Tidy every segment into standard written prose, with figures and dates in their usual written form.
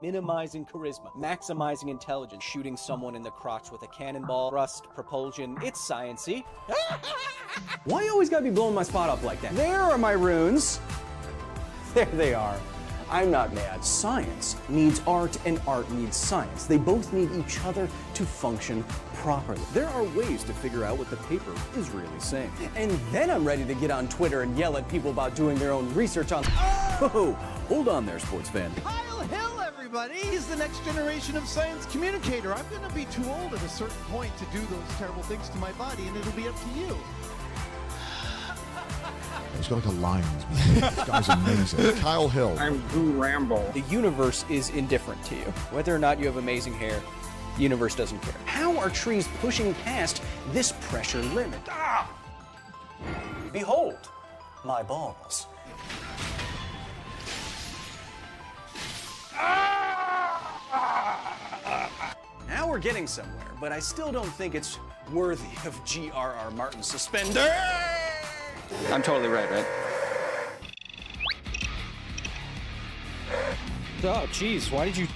minimizing charisma, maximizing intelligence, shooting someone in the crotch with a cannonball, thrust, propulsion. It's science-y. Why you always gotta be blowing my spot up like that? There are my runes. There they are. I'm not mad. Science needs art and art needs science. They both need each other to function properly. There are ways to figure out what the paper is really saying. And then I'm ready to get on Twitter and yell at people about doing their own research on... Whoa, hold on there, sports fan. Kyle Hill, everybody! He's the next generation of science communicator. I'm gonna be too old at a certain point to do those terrible things to my body, and it'll be up to you. He's got like a lion's mane. This guy's amazing. Kyle Hill. I'm Boo Rambo. The universe is indifferent to you. Whether or not you have amazing hair, the universe doesn't care. How are trees pushing past this pressure limit? Ah! Behold, my balls. Now we're getting somewhere, but I still don't think it's worthy of G.R.R. Martin's suspender. I'm totally right? Oh, jeez, why did you...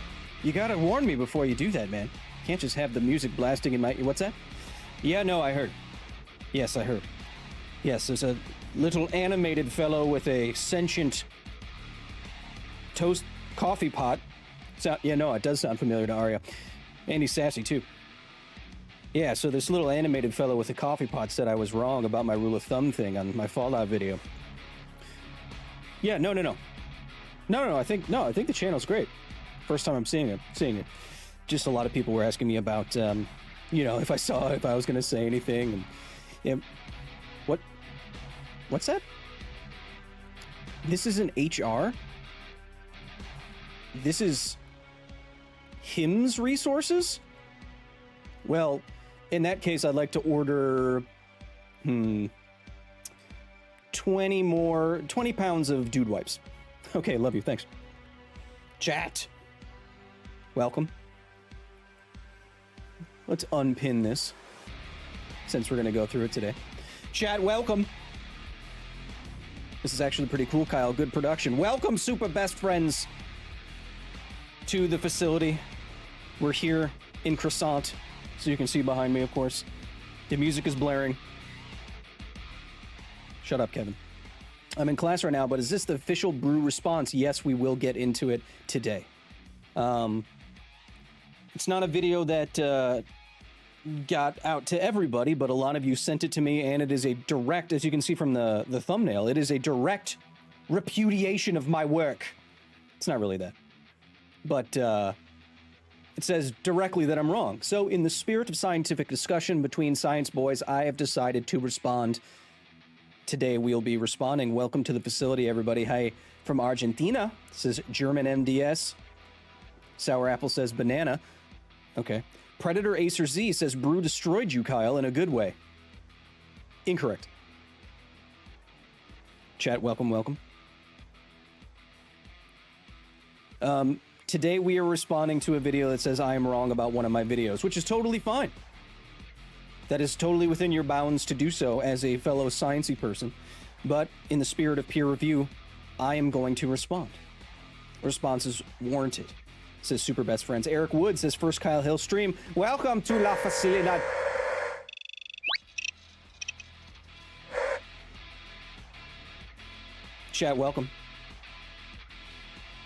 You gotta warn me before you do that, man. Can't just have the music blasting in my... What's that? Yeah, no, I heard. Yes, I heard. Yes, there's a little animated fellow with a sentient toast coffee pot. Yeah, no, it does sound familiar to Arya. And he's sassy, too. Yeah, so this little animated fellow with a coffee pot said I was wrong about my rule of thumb thing on my Fallout video. Yeah, no. I think the channel's great. First time I'm seeing it. Just a lot of people were asking me about, if I was going to say anything. And what's that? This isn't HR? This is HIMS resources? Well, in that case, I'd like to order, 20 pounds of dude wipes. Okay, love you, thanks. Chat. Welcome. Let's unpin this, since we're going to go through it today. Chat, welcome. This is actually pretty cool, Kyle. Good production. Welcome, super best friends, to the facility. We're here in Croissant, so you can see behind me, of course. The music is blaring. Shut up, Kevin. I'm in class right now, but is this the official brew response? Yes, we will get into it today. It's not a video that got out to everybody, but a lot of you sent it to me, and it is a direct, as you can see from the thumbnail, it is a direct repudiation of my work. It's not really that. But it says directly that I'm wrong. So in the spirit of scientific discussion between science boys, I have decided to respond. Today we'll be responding. Welcome to the facility, everybody. Hi from Argentina, says German MDS. Sour Apple says banana. Okay. Predator Acer Z says brew destroyed you, Kyle, in a good way. Incorrect. Chat, welcome. Today we are responding to a video that says I am wrong about one of my videos, which is totally fine. That is totally within your bounds to do so as a fellow sciencey person. But in the spirit of peer review, I am going to respond. Response is warranted, says Super Best Friends. Eric Wood says first Kyle Hill stream. Welcome to La Facilidad. Chat, welcome.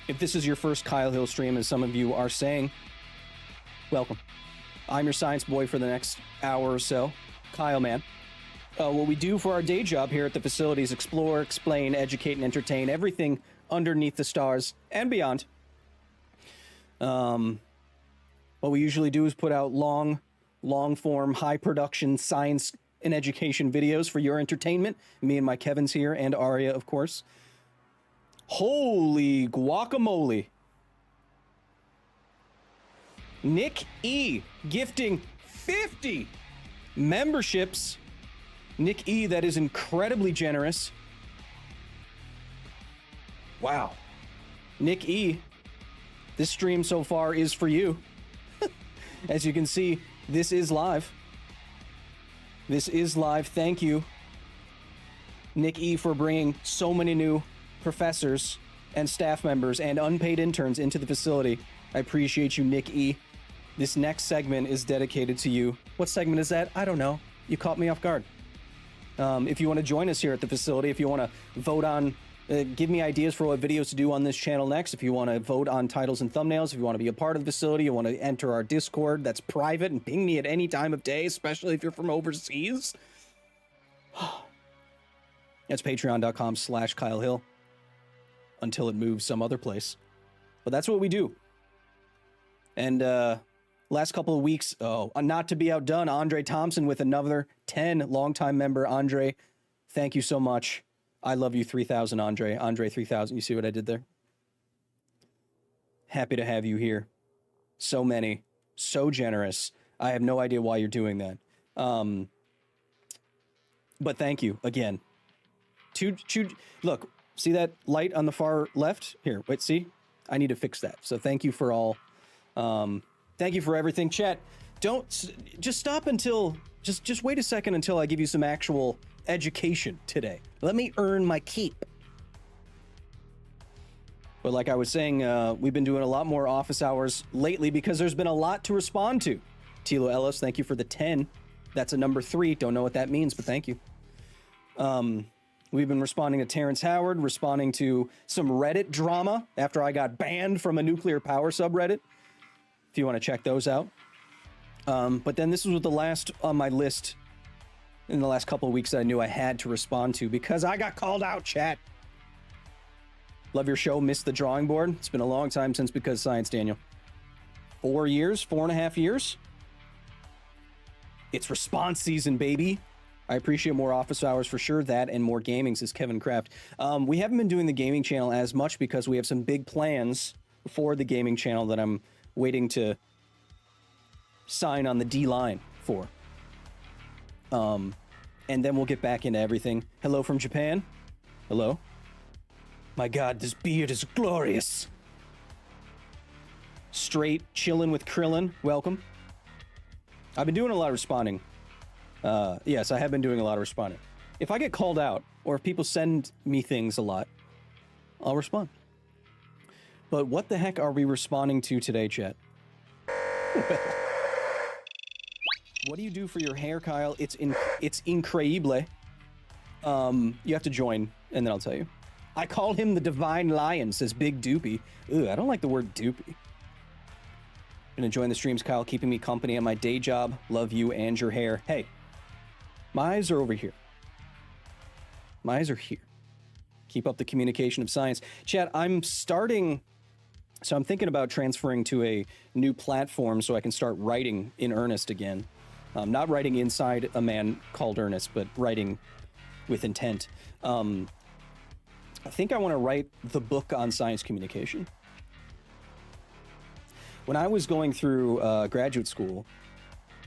If this is your first Kyle Hill stream, as some of you are saying, welcome. I'm your science boy for the next hour or so, Kyle, man. What we do for our day job here at the facility is explore, explain, educate, and entertain everything underneath the stars and beyond. What we usually do is put out long-form, high-production science and education videos for your entertainment. Me and my Kevins here, and Arya, of course. Holy guacamole. Nick E. gifting 50 memberships. Nick E., that is incredibly generous. Wow. Nick E., this stream so far is for you. As you can see, this is live. This is live. Thank you, Nick E., for bringing so many new professors and staff members and unpaid interns into the facility. I appreciate you, Nick E. This next segment is dedicated to you. What segment is that? I don't know. You caught me off guard. If you want to join us here at the facility, if you want to vote on, give me ideas for what videos to do on this channel next, if you want to vote on titles and thumbnails, if you want to be a part of the facility, you want to enter our Discord that's private and ping me at any time of day, especially if you're from overseas. That's patreon.com/Kyle Hill until it moves some other place. But that's what we do. And last couple of weeks, not to be outdone, Andre Thompson with another 10, longtime member. Andre, thank you so much. I love you, 3000, Andre. Andre 3000, you see what I did there? Happy to have you here. So many, so generous. I have no idea why you're doing that. But thank you again. Look, see that light on the far left? Here, wait, see? I need to fix that. So thank you for all. Thank you for everything. Chat, just stop until, just wait a second until I give you some actual education today. Let me earn my keep. But like I was saying, we've been doing a lot more office hours lately because there's been a lot to respond to. Tilo Ellis, thank you for the 10. That's a number 3. Don't know what that means, but thank you. We've been responding to Terrence Howard, responding to some Reddit drama after I got banned from a nuclear power subreddit, if you want to check those out. But then this was the last on my list in the last couple of weeks that I knew I had to respond to because I got called out, chat. Love your show, missed the drawing board. It's been a long time since Because Science, Daniel. 4 years, 4.5 years. It's response season, baby. I appreciate more office hours for sure. That and more gaming, says Kevin Kraft. We haven't been doing the gaming channel as much because we have some big plans for the gaming channel that I'm waiting to sign on the D line for. And then we'll get back into everything. Hello from Japan. Hello. My God, this beard is glorious. Straight chilling with Krillin. Welcome. I've been doing a lot of responding. Yes, I have been doing a lot of responding. If I get called out, or if people send me things a lot, I'll respond. But what the heck are we responding to today, chat? What do you do for your hair, Kyle? It's increíble. You have to join, and then I'll tell you. I call him the Divine Lion, says Big Doopy. Ooh, I don't like the word doopy. Been enjoying the streams, Kyle, keeping me company at my day job. Love you and your hair. Hey. My eyes are over here. My eyes are here. Keep up the communication of science. Chat, I'm thinking about transferring to a new platform so I can start writing in earnest again. Not writing inside a man called Ernest, but writing with intent. I think I want to write the book on science communication. When I was going through graduate school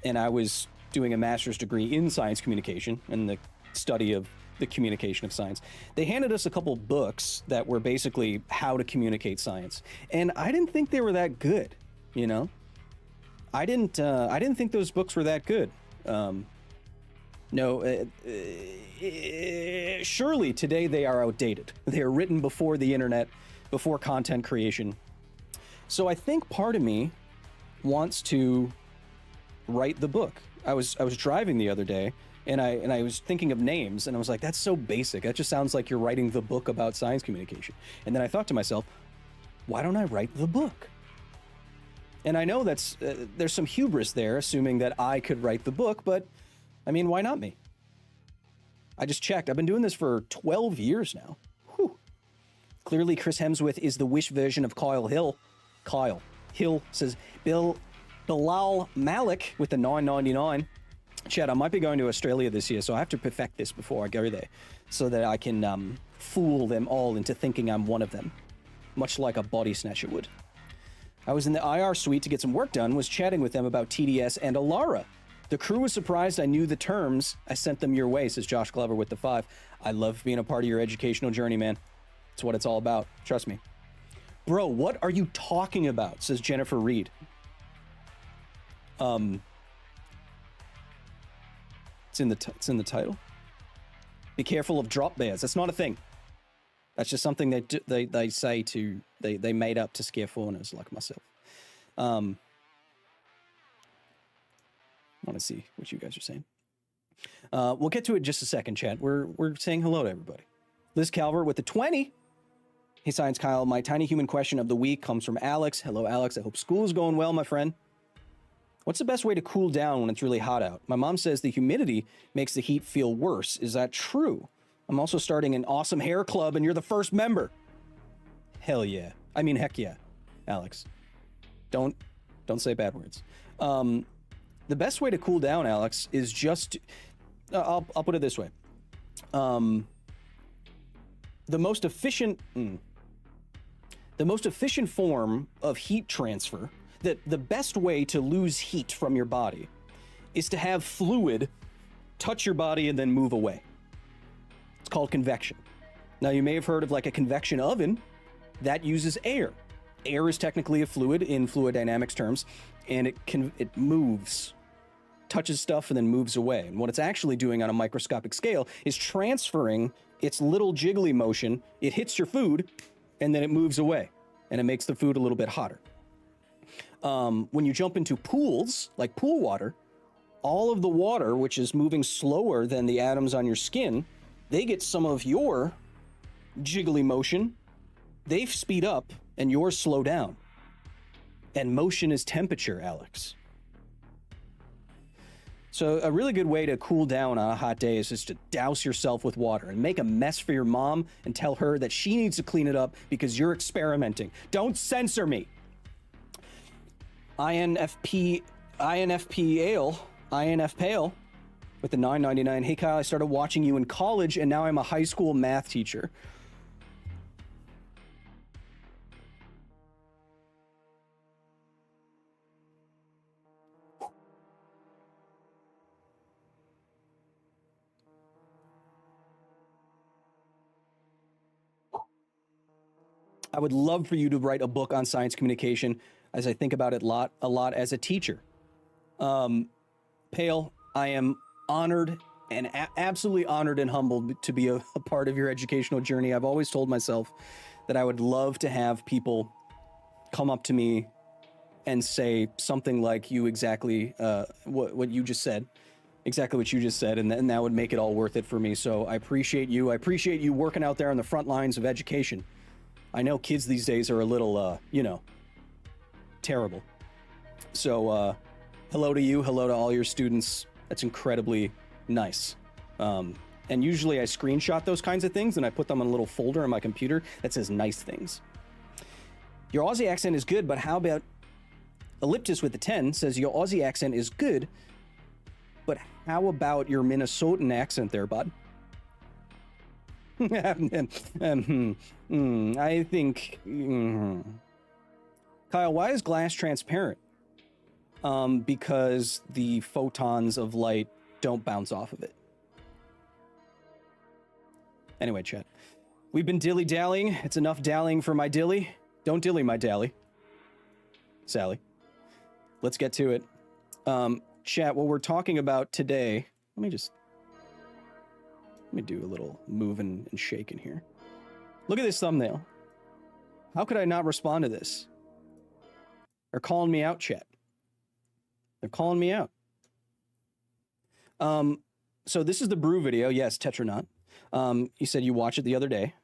and I was doing a master's degree in science communication and the study of the communication of science, they handed us a couple books that were basically how to communicate science. And I didn't think they were that good, you know? I didn't think those books were that good. Surely today they are outdated. They are written before the internet, before content creation. So I think part of me wants to write the book. I was driving the other day and I was thinking of names and I was like, that's so basic. That just sounds like you're writing the book about science communication. And then I thought to myself, why don't I write the book? And I know that's there's some hubris there, assuming that I could write the book, but I mean, why not me? I just checked. I've been doing this for 12 years now. Whew. Clearly, Chris Hemsworth is the Wish version of Kyle Hill. Kyle Hill says, Bilal Malik with the $9.99. Chad, I might be going to Australia this year, so I have to perfect this before I go there so that I can fool them all into thinking I'm one of them, much like a body snatcher would. I was in the IR suite to get some work done, was chatting with them about TDS and Alara. The crew was surprised I knew the terms. I sent them your way, says Josh Glover with the 5. I love being a part of your educational journey, man. It's what it's all about. Trust me. Bro, what are you talking about? Says Jennifer Reed. It's in the title. Be careful of drop bears. That's not a thing. That's just something they say to they made up to scare fawners like myself. I want to see what you guys are saying. We'll get to it in just a second, chat. We're saying hello to everybody. Liz Calvert with the 20. Hey, Science Kyle. My tiny human question of the week comes from Alex. Hello, Alex. I hope school is going well, my friend. What's the best way to cool down when it's really hot out? My mom says the humidity makes the heat feel worse. Is that true? I'm also starting an awesome hair club, and you're the first member. Hell yeah. I mean, heck yeah, Alex. Don't say bad words. The best way to cool down, Alex, is just... I'll put it this way. The most efficient form of heat transfer, the best way to lose heat from your body, is to have fluid touch your body and then move away. It's called convection. Now, you may have heard of like a convection oven that uses air. Air is technically a fluid in fluid dynamics terms, and it moves, touches stuff and then moves away. And what it's actually doing on a microscopic scale is transferring its little jiggly motion. It hits your food and then it moves away, and it makes the food a little bit hotter. When you jump into pools, like pool water, all of the water, which is moving slower than the atoms on your skin, they get some of your jiggly motion. They speed up and yours slow down. And motion is temperature, Alex. So a really good way to cool down on a hot day is just to douse yourself with water and make a mess for your mom and tell her that she needs to clean it up because you're experimenting. Don't censor me. INF Pale with the $9.99. Hey Kyle, I started watching you in college and now I'm a high school math teacher. I would love for you to write a book on science communication, as I think about it a lot as a teacher. Pale, I am honored and absolutely honored and humbled to be a part of your educational journey. I've always told myself that I would love to have people come up to me and say something like you exactly, what you just said. Exactly what you just said, and then that would make it all worth it for me. So I appreciate you. I appreciate you working out there on the front lines of education. I know kids these days are a little, terrible. So, hello to you. Hello to all your students. That's incredibly nice. And usually I screenshot those kinds of things and I put them in a little folder on my computer that says nice things. Your Aussie accent is good, but how about Elliptus with the 10 says your Aussie accent is good, but how about your Minnesotan accent there, bud? I think... Kyle, why is glass transparent? Because the photons of light don't bounce off of it. Anyway, chat. We've been dilly-dallying. It's enough dallying for my dilly. Don't dilly my dally. Sally. Let's get to it. Chat, what we're talking about today... Let me do a little moving and shaking here. Look at this thumbnail. How could I not respond to this? They're calling me out, chat. They're calling me out. So this is the brew video. Yes, Tetranaut. You said you watched it the other day.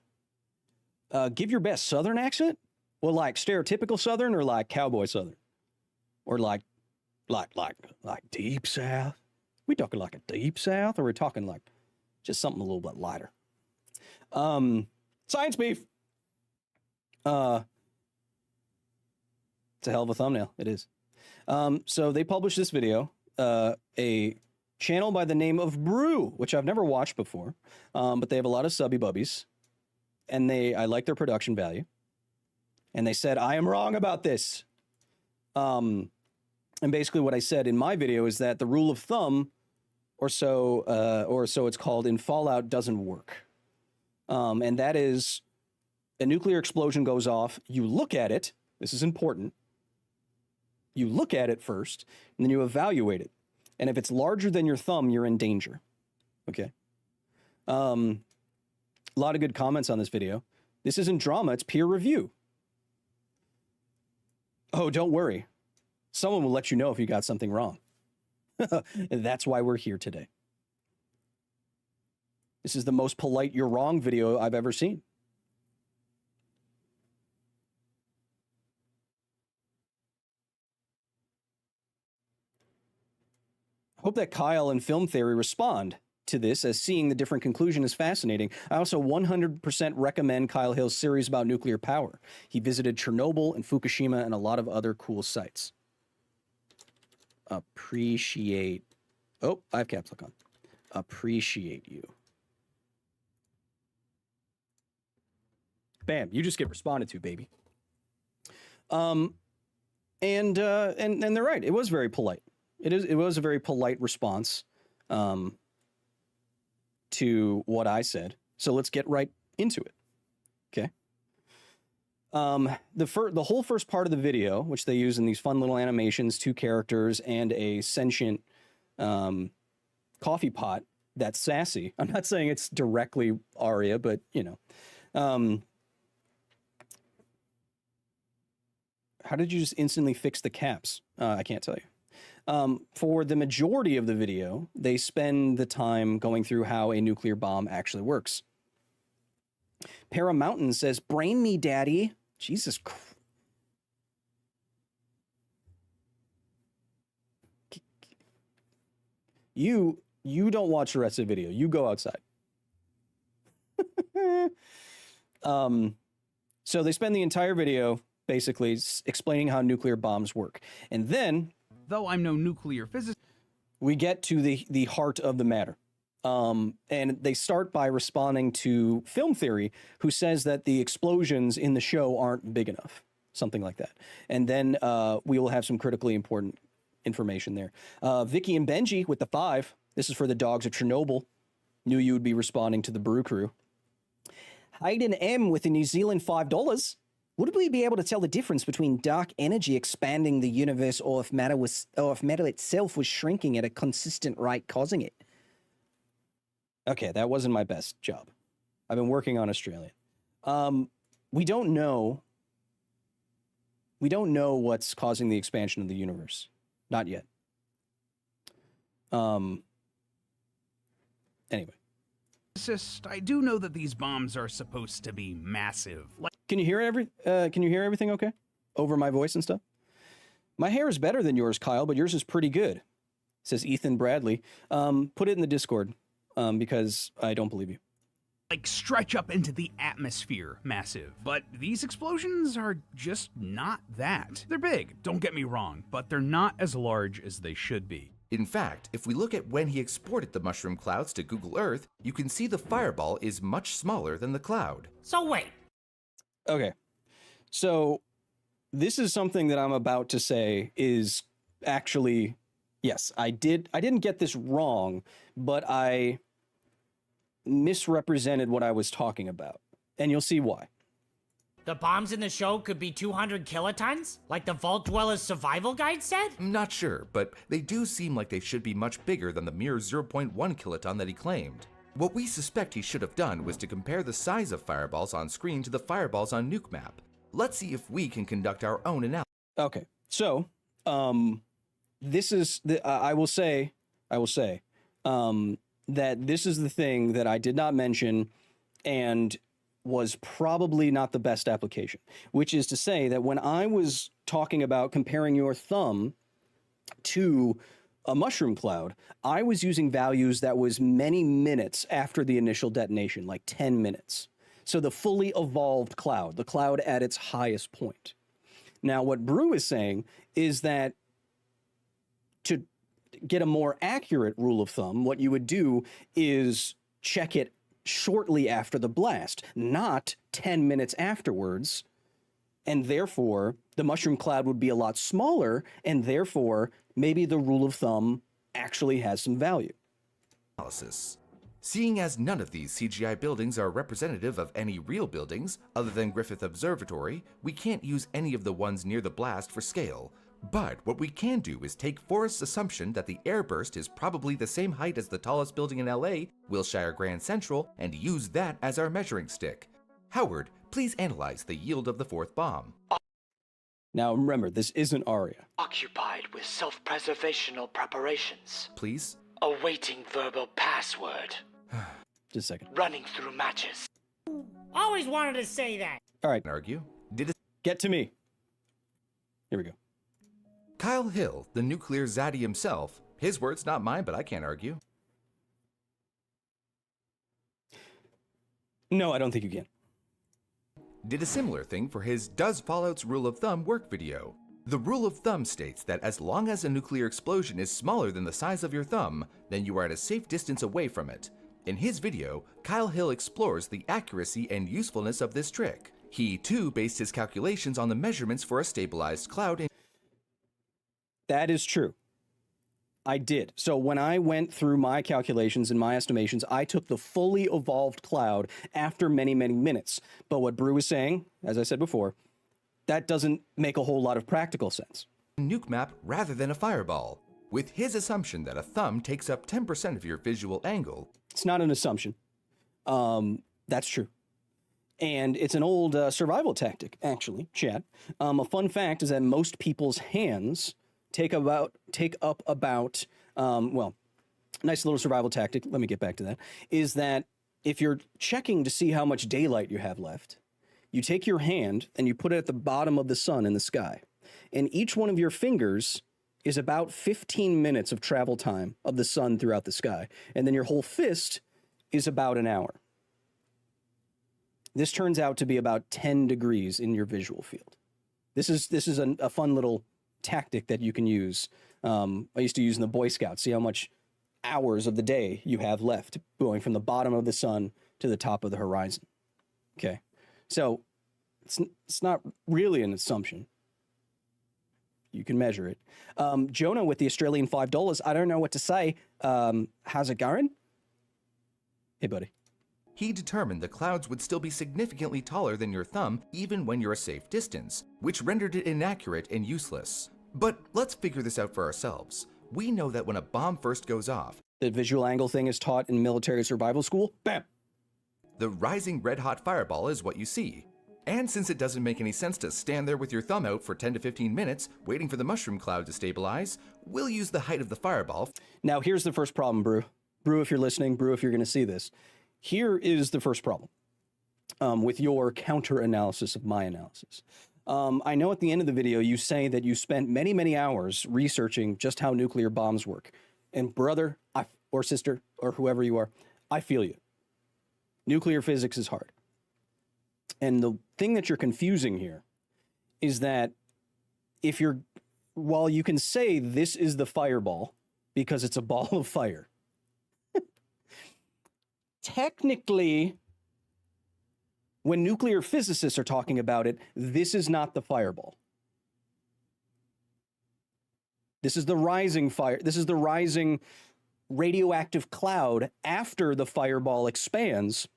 Give your best Southern accent? Well, like stereotypical Southern or like cowboy Southern? Or like deep South? We talking like a deep South, or we're talking like just something a little bit lighter? Science beef. It's a hell of a thumbnail. It is. So they published this video, a channel by the name of Brew, which I've never watched before, but they have a lot of subby bubbies, and I like their production value. And they said, I am wrong about this. And basically what I said in my video is that the rule of thumb, or so it's called in Fallout, doesn't work. And that is, a nuclear explosion goes off, you look at it, this is important, you look at it first, and then you evaluate it. And if it's larger than your thumb, you're in danger. Okay? A lot of good comments on this video. This isn't drama, it's peer review. Oh, don't worry. Someone will let you know if you got something wrong. And that's why we're here today. This is the most polite "you're wrong" video I've ever seen. I hope that Kyle and Film Theory respond to this, as seeing the different conclusion is fascinating. I also 100% recommend Kyle Hill's series about nuclear power. He visited Chernobyl and Fukushima and a lot of other cool sites. Appreciate. Oh, I have caps lock on. Appreciate you. Bam, you just get responded to, baby. And they're right. It was very polite. It was a very polite response to what I said. So let's get right into it. Okay. The whole first part of the video, which they use in these fun little animations, 2 characters and a sentient coffee pot that's sassy. I'm not saying it's directly Arya, but you know. How did you just instantly fix the caps? I can't tell you. For the majority of the video, they spend the time going through how a nuclear bomb actually works. Paramountain says, "Brain me, daddy." Jesus Christ. You don't watch the rest of the video. You go outside. So they spend the entire video basically explaining how nuclear bombs work. And then, though I'm no nuclear physicist, we get to the heart of the matter. And they start by responding to Film Theory, who says that the explosions in the show aren't big enough, something like that. And then we will have some critically important information there. Vicky and Benji with the 5. This is for the dogs of Chernobyl. Knew you would be responding to the Brew Crew. Hayden M with the New Zealand $5. Would we be able to tell the difference between dark energy expanding the universe, or if matter itself was shrinking at a consistent rate, causing it? Okay, that wasn't my best job. I've been working on Australian. We don't know. We don't know what's causing the expansion of the universe. Not yet. Anyway. I do know that these bombs are supposed to be massive. Can you hear everything okay? Over my voice and stuff? My hair is better than yours, Kyle, but yours is pretty good, says Ethan Bradley. Put it in the Discord, because I don't believe you. Like stretch up into the atmosphere massive. But these explosions are just not that. They're big, don't get me wrong, but they're not as large as they should be. In fact, if we look at when he exported the mushroom clouds to Google Earth, you can see the fireball is much smaller than the cloud. So wait. Okay. So this is something that I'm about to say is actually, yes, I didn't get this wrong, but I misrepresented what I was talking about. And you'll see why. The bombs in the show could be 200 kilotons? Like the Vault Dweller's survival guide said? I'm not sure, but they do seem like they should be much bigger than the mere 0.1 kiloton that he claimed. What we suspect he should have done was to compare the size of fireballs on screen to the fireballs on Nuke Map. Let's see if we can conduct our own analysis. Okay, so this is I will say that this is the thing that I did not mention and was probably not the best application, which is to say that when I was talking about comparing your thumb to a mushroom cloud, I was using values that was many minutes after the initial detonation, like 10 minutes. So the fully evolved cloud, the cloud at its highest point. Now, what Brew is saying is that to get a more accurate rule of thumb, what you would do is check it shortly after the blast, not 10 minutes afterwards, and therefore the mushroom cloud would be a lot smaller, and therefore maybe the rule of thumb actually has some value. Seeing as none of these CGI buildings are representative of any real buildings other than Griffith Observatory, we can't use any of the ones near the blast for scale. But what we can do is take Forrest's assumption that the airburst is probably the same height as the tallest building in LA, Wilshire Grand Central, and use that as our measuring stick. Howard, please analyze the yield of the 4th bomb. Now remember, this isn't Arya. Occupied with self-preservational preparations. Please? Awaiting verbal password. Just a second. Running through matches. Always wanted to say that. All right. Argue? Get to me. Here we go. Kyle Hill, the nuclear zaddy himself. His words, not mine, but I can't argue. No, I don't think you can. Did a similar thing for his Does Fallout's Rule of Thumb work video. The rule of thumb states that as long as a nuclear explosion is smaller than the size of your thumb, then you are at a safe distance away from it. In his video, Kyle Hill explores the accuracy and usefulness of this trick. He, too, based his calculations on the measurements for a stabilized cloud. That is true. I did. So when I went through my calculations and my estimations, I took the fully evolved cloud after many, many minutes. But what Brew is saying, as I said before, that doesn't make a whole lot of practical sense. Nuke map rather than a fireball. With his assumption that a thumb takes up 10% of your visual angle. It's not an assumption. That's true. And it's an old survival tactic, actually, Chad. A fun fact is that most people's hands take up about, nice little survival tactic, let me get back to that, is that if you're checking to see how much daylight you have left, you take your hand and you put it at the bottom of the sun in the sky. And each one of your fingers is about 15 minutes of travel time of the sun throughout the sky. And then your whole fist is about an hour. This turns out to be about 10 degrees in your visual field. This is a fun little tactic that you can use. I used to use in the Boy Scouts. See how much hours of the day you have left going from the bottom of the sun to the top of the horizon. Okay, so it's not really an assumption. You can measure it. Jonah with the Australian $5. I don't know what to say. How's it going? Hey, buddy. He determined the clouds would still be significantly taller than your thumb even when you're a safe distance, which rendered it inaccurate and useless. But let's figure this out for ourselves. We know that when a bomb first goes off, the visual angle thing is taught in military survival school. Bam! The rising red-hot fireball is what you see. And since it doesn't make any sense to stand there with your thumb out for 10 to 15 minutes waiting for the mushroom cloud to stabilize, we'll use the height of the fireball. Now here's the first problem, Brew. Brew, if you're listening, Brew, if you're going to see this. Here is the first problem with your counter-analysis of my analysis. I know at the end of the video you say that you spent many, many hours researching just how nuclear bombs work. And brother, or sister, or whoever you are, I feel you. Nuclear physics is hard. And the thing that you're confusing here is that while you can say this is the fireball because it's a ball of fire, technically, when nuclear physicists are talking about it, this is not the fireball. This is the rising fire. This is the rising radioactive cloud after the fireball expands.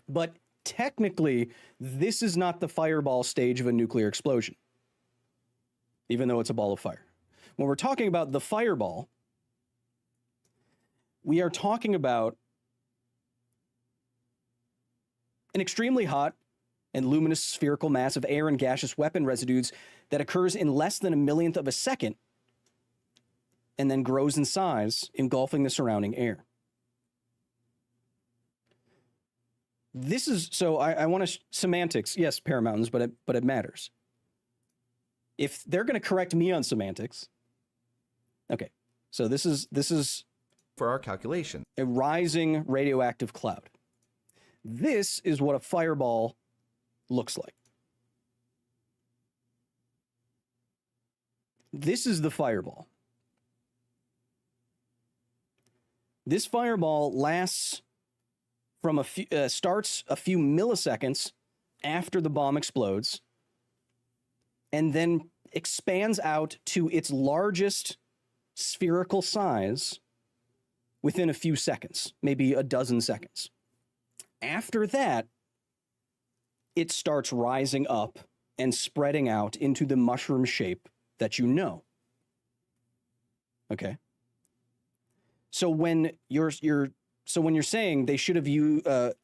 But technically, this is not the fireball stage of a nuclear explosion, even though it's a ball of fire. When we're talking about the fireball, we are talking about an extremely hot and luminous spherical mass of air and gaseous weapon residues that occurs in less than a millionth of a second and then grows in size, engulfing the surrounding air. This is, so I want to, semantics, yes, Paramountains, but it matters. If they're going to correct me on semantics, okay, so this is for our calculation, a rising radioactive cloud. This is what a fireball looks like. This is the fireball. This fireball lasts from starts a few milliseconds after the bomb explodes and then expands out to its largest spherical size within a few seconds, maybe a dozen seconds. After that, it starts rising up and spreading out into the mushroom shape that you know. Okay? So when you're saying they should have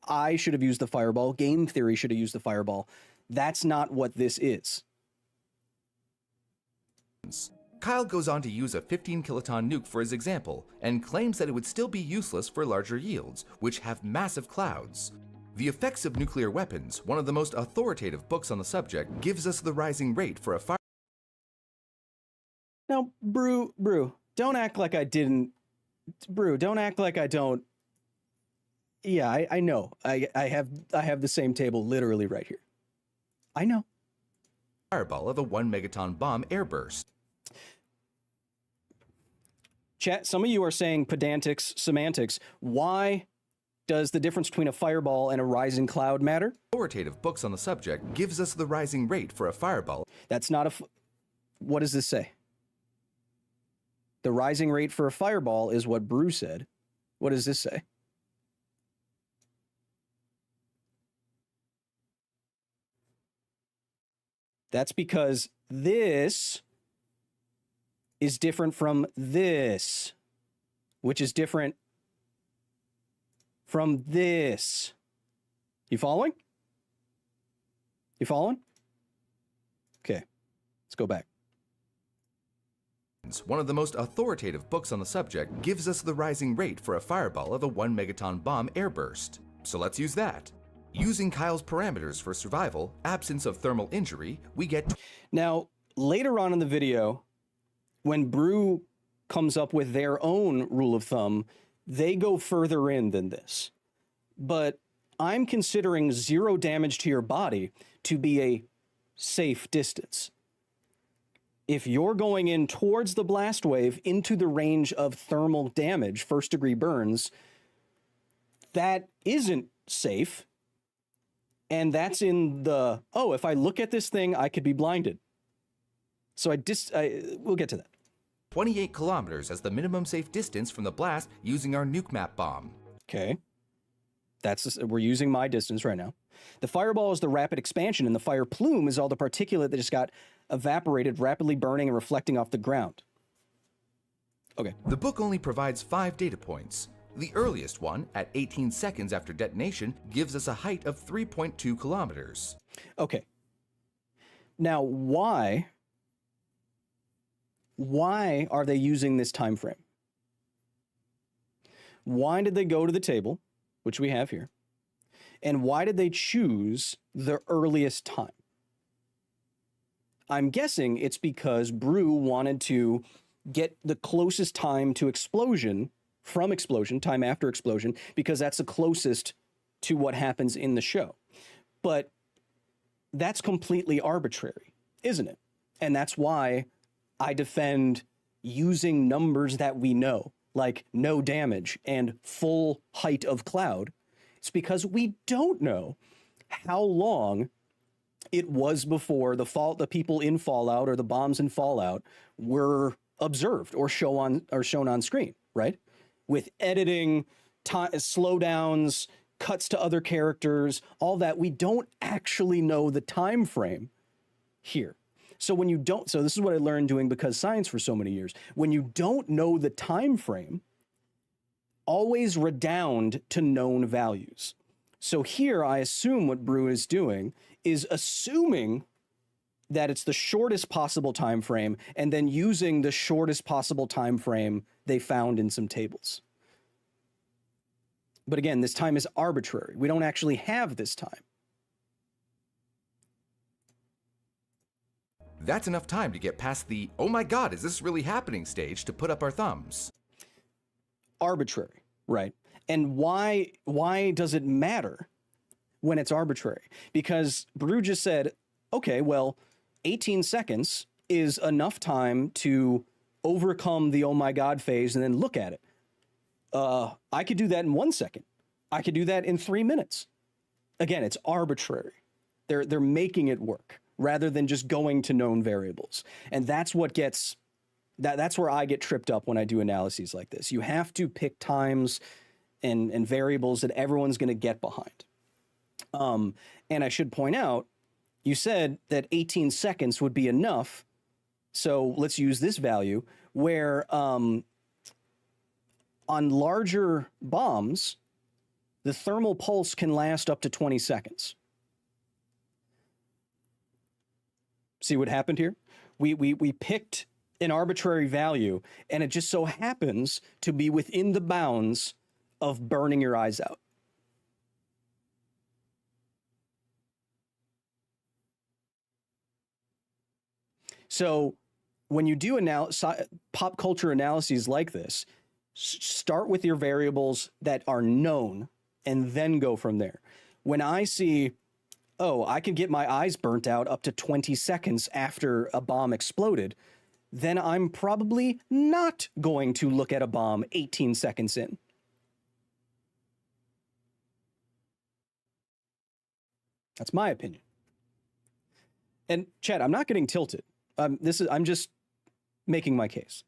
I should have used the fireball, game theory should have used the fireball, that's not what this is. Kyle goes on to use a 15 kiloton nuke for his example, and claims that it would still be useless for larger yields, which have massive clouds. The Effects of Nuclear Weapons, one of the most authoritative books on the subject, gives us the rising rate for a fire. Now, Brew, don't act like I didn't. Brew, don't act like I don't. Yeah, I know. I have the same table literally right here. I know. Fireball of a 1 megaton bomb airburst. Chat, some of you are saying pedantics, semantics. Why does the difference between a fireball and a rising cloud matter? Authoritative books on the subject gives us the rising rate for a fireball. That's not a. What does this say? The rising rate for a fireball is what Brew said. What does this say? That's because this is different from this, which is different from this. You following? You following? Okay, let's go back. One of the most authoritative books on the subject gives us the rising rate for a fireball of a 1 megaton bomb airburst. So let's use that. Using Kyle's parameters for survival, absence of thermal injury, we get... Now, later on in the video, when Brew comes up with their own rule of thumb, they go further in than this. But I'm considering 0 damage to your body to be a safe distance. If you're going in towards the blast wave into the range of thermal damage, first degree burns, that isn't safe. And that's in the, oh, if I look at this thing, I could be blinded. So we'll get to that. 28 kilometers as the minimum safe distance from the blast using our nuke map bomb. Okay. We're using my distance right now. The fireball is the rapid expansion, and the fire plume is all the particulate that just got evaporated, rapidly burning and reflecting off the ground. Okay. The book only provides 5 data points. The earliest one, at 18 seconds after detonation, gives us a height of 3.2 kilometers. Okay. Now, why are they using this time frame? Why did they go to the table, which we have here, and why did they choose the earliest time? I'm guessing it's because Brew wanted to get the closest time to explosion, from explosion, time after explosion, because that's the closest to what happens in the show. But that's completely arbitrary, isn't it? And that's why I defend using numbers that we know, like no damage and full height of cloud. It's because we don't know how long it was before the people in Fallout or the bombs in Fallout were observed or shown on screen, right? With editing, slowdowns, cuts to other characters, all that, we don't actually know the time frame here. So when you don't, so this is what I learned doing Because Science for so many years. When you don't know the time frame, always redound to known values. So here I assume what Brew is doing is assuming that it's the shortest possible time frame and then using the shortest possible time frame they found in some tables. But again, this time is arbitrary. We don't actually have this time. That's enough time to get past the, oh my god, is this really happening stage to put up our thumbs. Arbitrary, right? And why does it matter when it's arbitrary? Because Brew just said, okay, well, 18 seconds is enough time to overcome the oh my god phase and then look at it. I could do that in 1 second. I could do that in 3 minutes. Again, it's arbitrary. They're making it work rather than just going to known variables. And that's what gets, that's where I get tripped up when I do analyses like this. You have to pick times and variables that everyone's going to get behind. And I should point out, you said that 18 seconds would be enough. So let's use this value where on larger bombs, the thermal pulse can last up to 20 seconds. See what happened here? We picked an arbitrary value, and it just so happens to be within the bounds of burning your eyes out. So when you do pop culture analyses like this, start with your variables that are known and then go from there. When I see, oh, I can get my eyes burnt out up to 20 seconds after a bomb exploded, then I'm probably not going to look at a bomb 18 seconds in. That's my opinion. And Chad, I'm not getting tilted. I'm just making my case.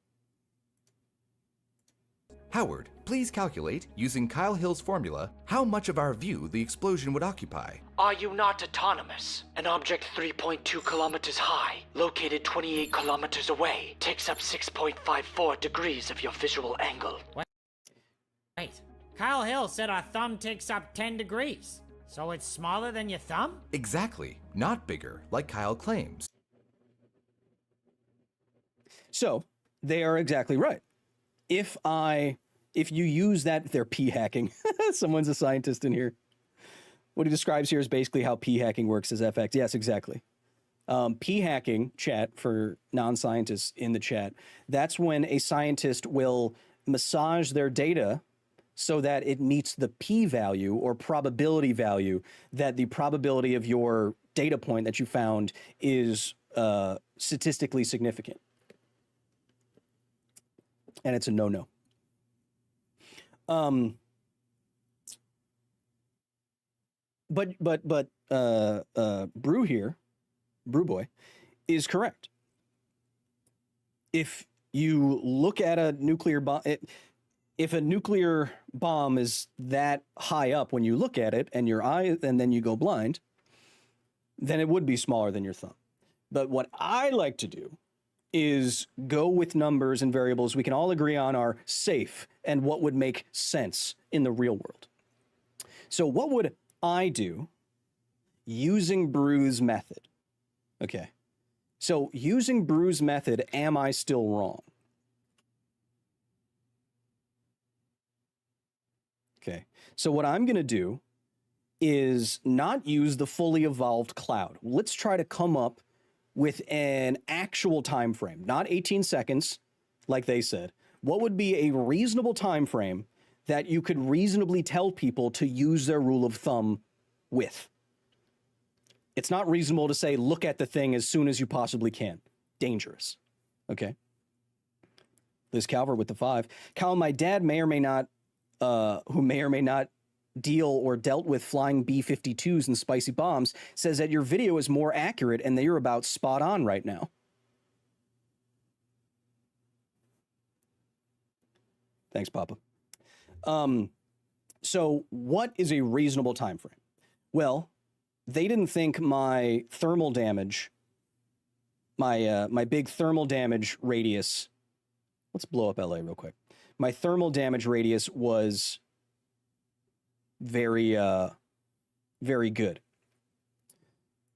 Howard, please calculate, using Kyle Hill's formula, how much of our view the explosion would occupy. Are you not autonomous? An object 3.2 kilometers high, located 28 kilometers away, takes up 6.54 degrees of your visual angle. Wait, Kyle Hill said our thumb takes up 10 degrees. So it's smaller than your thumb? Exactly, not bigger, like Kyle claims. So they are exactly right. If you use that, they're p-hacking. Someone's a scientist in here. What he describes here is basically how p-hacking works as FX. Yes, exactly. P-hacking, chat, for non-scientists in the chat, that's when a scientist will massage their data so that it meets the p-value or probability value, that the probability of your data point that you found is statistically significant. And it's a no-no. But Brew here, Brew Boy, is correct. If you look at a nuclear bomb, if a nuclear bomb is that high up when you look at it and your eye, and then you go blind, then it would be smaller than your thumb. But what I like to do is go with numbers and variables we can all agree on are safe and what would make sense in the real world. So what would I do using Brew's method? Okay. So using Brew's method, am I still wrong? Okay. So what I'm going to do is not use the fully evolved cloud. Let's try to come up with an actual time frame, not 18 seconds, like they said. What would be a reasonable time frame that you could reasonably tell people to use their rule of thumb with? It's not reasonable to say, look at the thing as soon as you possibly can. Dangerous. Okay. Liz Calvert with the 5. Kyle, my dad may or may not, who may or may not deal or dealt with flying B-52s and spicy bombs, says that your video is more accurate and that you're about spot on right now. Thanks, Papa. So what is a reasonable time frame? Well, they didn't think my thermal damage, my big thermal damage radius, let's blow up LA real quick. My thermal damage radius was very good.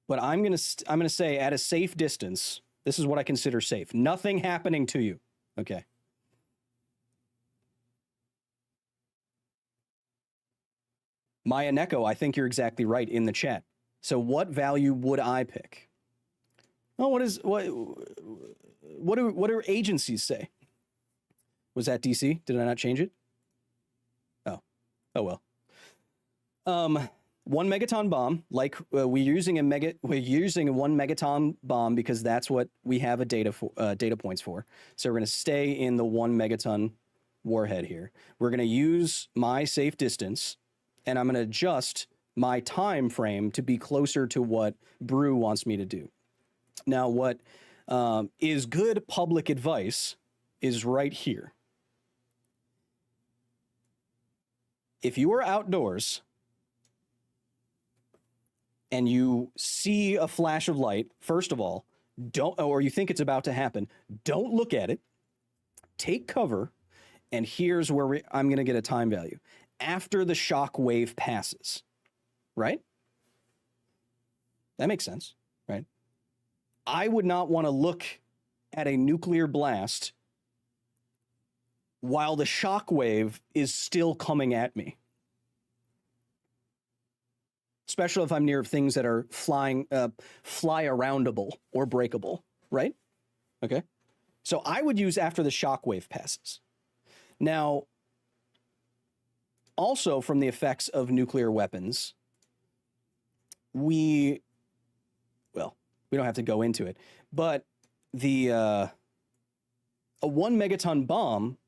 But I'm gonna say at a safe distance, this is what I consider safe. Nothing happening to you. Okay. Maya Neko, I think you're exactly right in the chat. So what value would I pick? Oh, what do agencies say? Was that DC? Did I not change it? Oh well. 1 megaton bomb, like we're using a 1 megaton bomb because that's what we have data points for. So we're going to stay in the 1 megaton warhead here. We're going to use my safe distance, and I'm going to adjust my time frame to be closer to what Brew wants me to do. Now, what is good public advice is right here. If you are outdoors and you see a flash of light, first of all, or you think it's about to happen, don't look at it. Take cover, and here's where I'm going to get a time value. After the shock wave passes, right? That makes sense, right? I would not want to look at a nuclear blast while the shock wave is still coming at me. Especially if I'm near things that are fly aroundable or breakable, right? Okay. So I would use after the shock wave passes. Now, also from the effects of nuclear weapons, we don't have to go into it, but a 1 megaton bomb,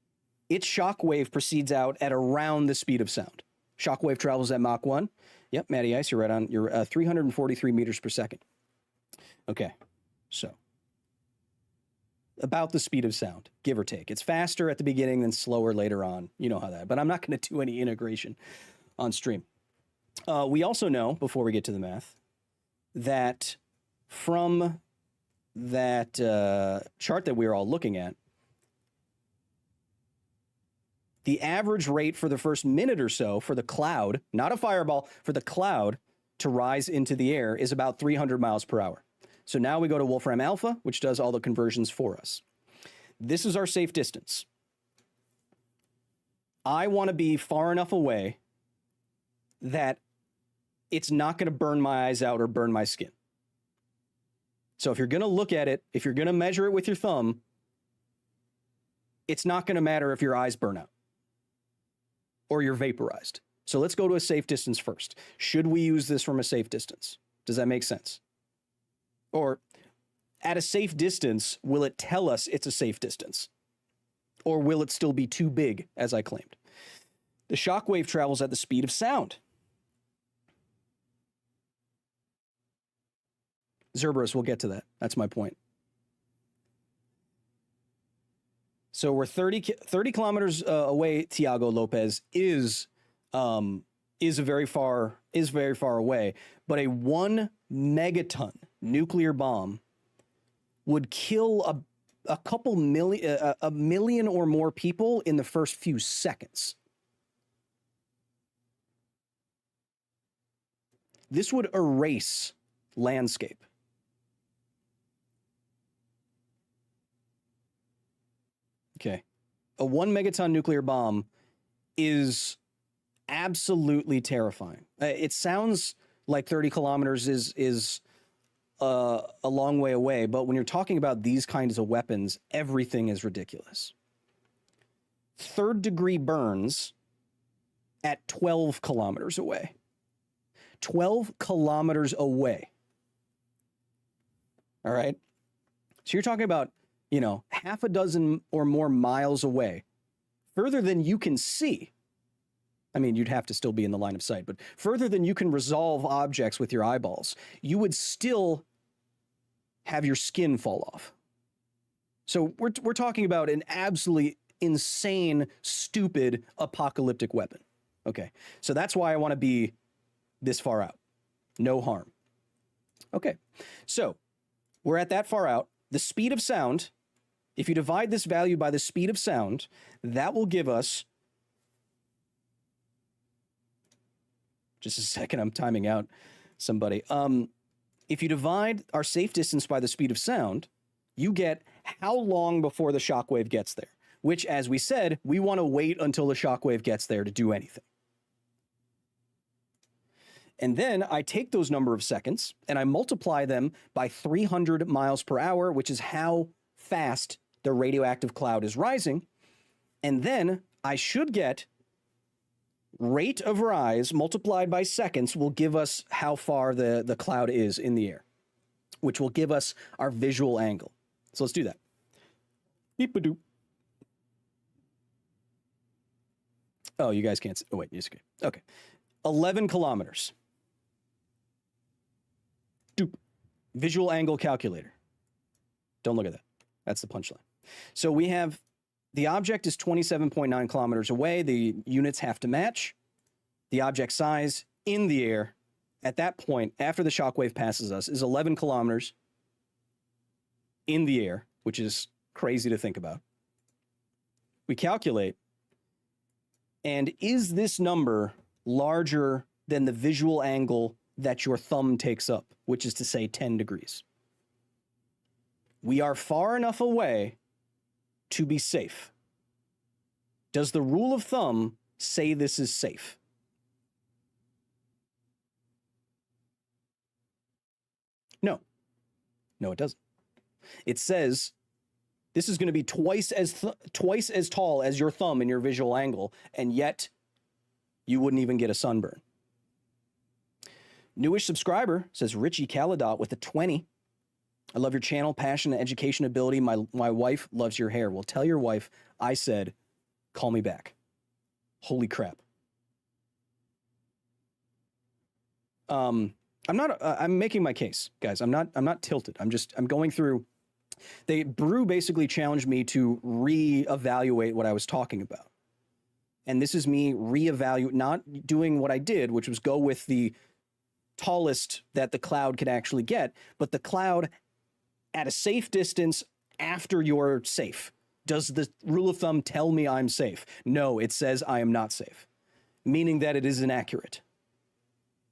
its shock wave proceeds out at around the speed of sound. Shock wave travels at Mach 1. Yep, Matty Ice, you're right on. You're 343 meters per second. Okay, so about the speed of sound, give or take. It's faster at the beginning, then slower later on. You know how that, but I'm not going to do any integration on stream. We also know, before we get to the math, that from that chart that we were all looking at, the average rate for the first minute or so for the cloud, not a fireball, for the cloud to rise into the air is about 300 miles per hour. So now we go to Wolfram Alpha, which does all the conversions for us. This is our safe distance. I want to be far enough away that it's not going to burn my eyes out or burn my skin. So if you're going to look at it, if you're going to measure it with your thumb, it's not going to matter if your eyes burn out or you're vaporized. So let's go to a safe distance first. Should we use this from a safe distance? Does that make sense? Or at a safe distance, will it tell us it's a safe distance? Or will it still be too big, as I claimed? The shock wave travels at the speed of sound. Zerberus, we'll get to that. That's my point. So we're 30 kilometers away. Tiago Lopez is very far away. But a 1 megaton nuclear bomb would kill a million or more people in the first few seconds. This would erase landscape. Okay. A 1 megaton nuclear bomb is absolutely terrifying. It sounds like 30 kilometers is a long way away, but when you're talking about these kinds of weapons, everything is ridiculous. Third degree burns at 12 kilometers away. 12 kilometers away. All right? So you're talking about, half a dozen or more miles away, further than you can see. I mean, you'd have to still be in the line of sight, but further than you can resolve objects with your eyeballs, you would still have your skin fall off. So we're talking about an absolutely insane, stupid, apocalyptic weapon. Okay, so that's why I want to be this far out. No harm. Okay, so we're at that far out. The speed of sound, if you divide this value by the speed of sound, that will give us... Just a second, I'm timing out somebody. If you divide our safe distance by the speed of sound, you get how long before the shockwave gets there, which, as we said, we want to wait until the shockwave gets there to do anything. And then I take those number of seconds and I multiply them by 300 miles per hour, which is how fast the radioactive cloud is rising. And then I should get rate of rise multiplied by seconds will give us how far the cloud is in the air, which will give us our visual angle. So let's do that. Beep-a-doop. Oh, you guys can't see. Oh, wait, yes, okay. Okay. 11 kilometers. Doop. Visual angle calculator. Don't look at that. That's the punchline. So we have the object is 27.9 kilometers away. The units have to match. The object size in the air at that point, after the shockwave passes us, is 11 kilometers in the air, which is crazy to think about. We calculate, and is this number larger than the visual angle that your thumb takes up, which is to say 10 degrees? We are far enough away to be safe. Does the rule of thumb say this is safe? No. No, it doesn't. It says this is going to be twice as tall as your thumb in your visual angle, and yet you wouldn't even get a sunburn. Newish subscriber says Richie Caladot with a 20. I love your channel, passion, and education ability. My wife loves your hair. Well, tell your wife I said, call me back. Holy crap. I'm making my case, guys. I'm not tilted. I'm going through. Brew basically challenged me to reevaluate what I was talking about. And this is me not doing what I did, which was go with the tallest that the cloud could actually get, but the cloud at a safe distance after you're safe. Does the rule of thumb tell me I'm safe? No, it says I am not safe, meaning that it is inaccurate,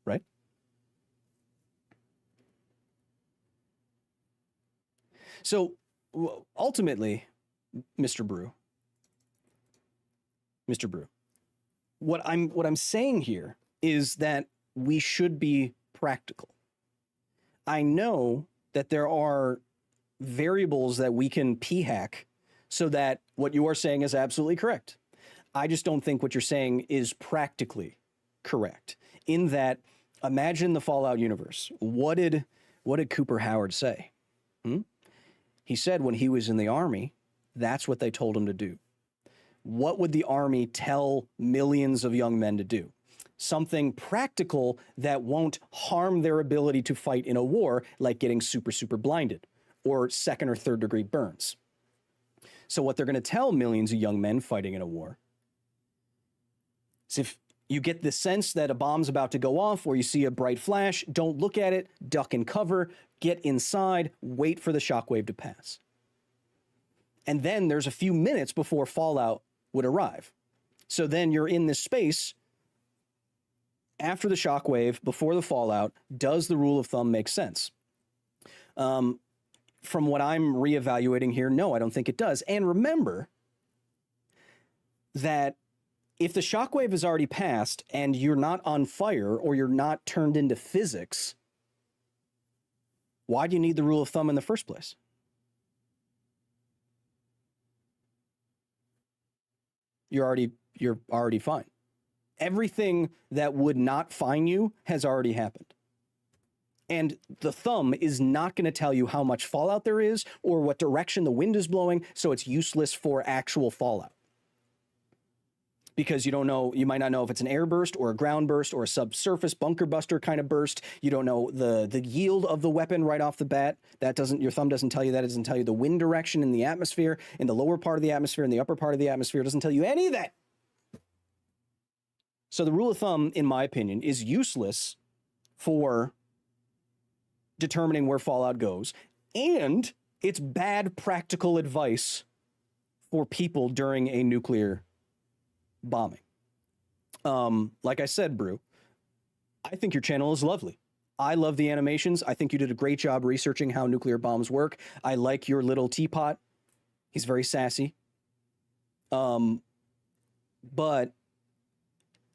right? So ultimately, Mr. Brew, what I'm saying here is that we should be practical. I know that there are variables that we can p-hack so that what you are saying is absolutely correct. I just don't think what you're saying is practically correct. In that, imagine the Fallout universe. What did Cooper Howard say? He said when he was in the Army, that's what they told him to do. What would the Army tell millions of young men to do? Something practical that won't harm their ability to fight in a war, like getting super, super blinded or second or third degree burns. So what they're going to tell millions of young men fighting in a war is if you get the sense that a bomb's about to go off or you see a bright flash, don't look at it, duck and cover, get inside, wait for the shockwave to pass. And then there's a few minutes before fallout would arrive. So then you're in this space after the shockwave, before the fallout. Does the rule of thumb make sense? From what I'm reevaluating here, no, I don't think it does. And remember that if the shockwave has already passed and you're not on fire or you're not turned into physics, why do you need the rule of thumb in the first place? You're already fine. Everything that would not fine you has already happened. And the thumb is not going to tell you how much fallout there is or what direction the wind is blowing, so it's useless for actual fallout. Because you don't know, you might not know if it's an air burst or a ground burst or a subsurface bunker buster kind of burst. You don't know the yield of the weapon right off the bat. Your thumb doesn't tell you that. It doesn't tell you the wind direction in the atmosphere, in the lower part of the atmosphere, in the upper part of the atmosphere. It doesn't tell you any of that. So the rule of thumb, in my opinion, is useless for determining where fallout goes. And it's bad practical advice for people during a nuclear bombing. Like I said, Brew, I think your channel is lovely. I love the animations. I think you did a great job researching how nuclear bombs work. I like your little teapot. He's very sassy. But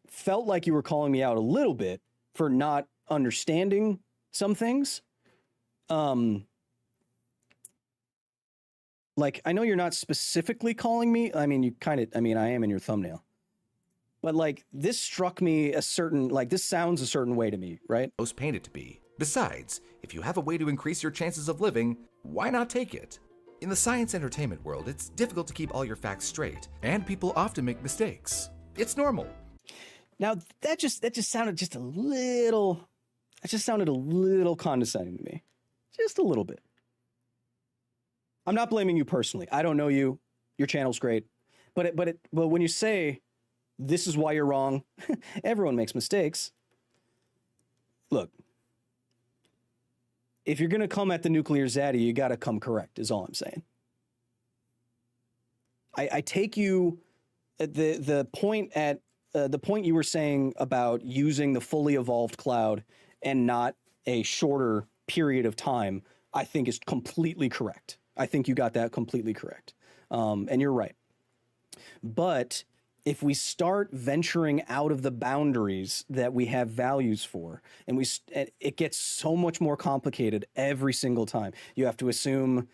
felt like you were calling me out a little bit for not understanding some things. Like, I know you're not specifically calling me. I mean, I am in your thumbnail. But, like, this struck me this sounds a certain way to me, right? Most paint it to be. Besides, if you have a way to increase your chances of living, why not take it? In the science entertainment world, it's difficult to keep all your facts straight, and people often make mistakes. It's normal. Now, that just sounded just a little condescending to me. Just a little bit. I'm not blaming you personally. I don't know you. Your channel's great. But when you say this is why you're wrong, everyone makes mistakes. Look, if you're going to come at the nuclear zaddy, you got to come correct, is all I'm saying. I take you at the point you were saying about using the fully evolved cloud and not a shorter period of time, I think is completely correct. I think you got that completely correct. And you're right. But if we start venturing out of the boundaries that we have values for, and it gets so much more complicated every single time. You have to assume,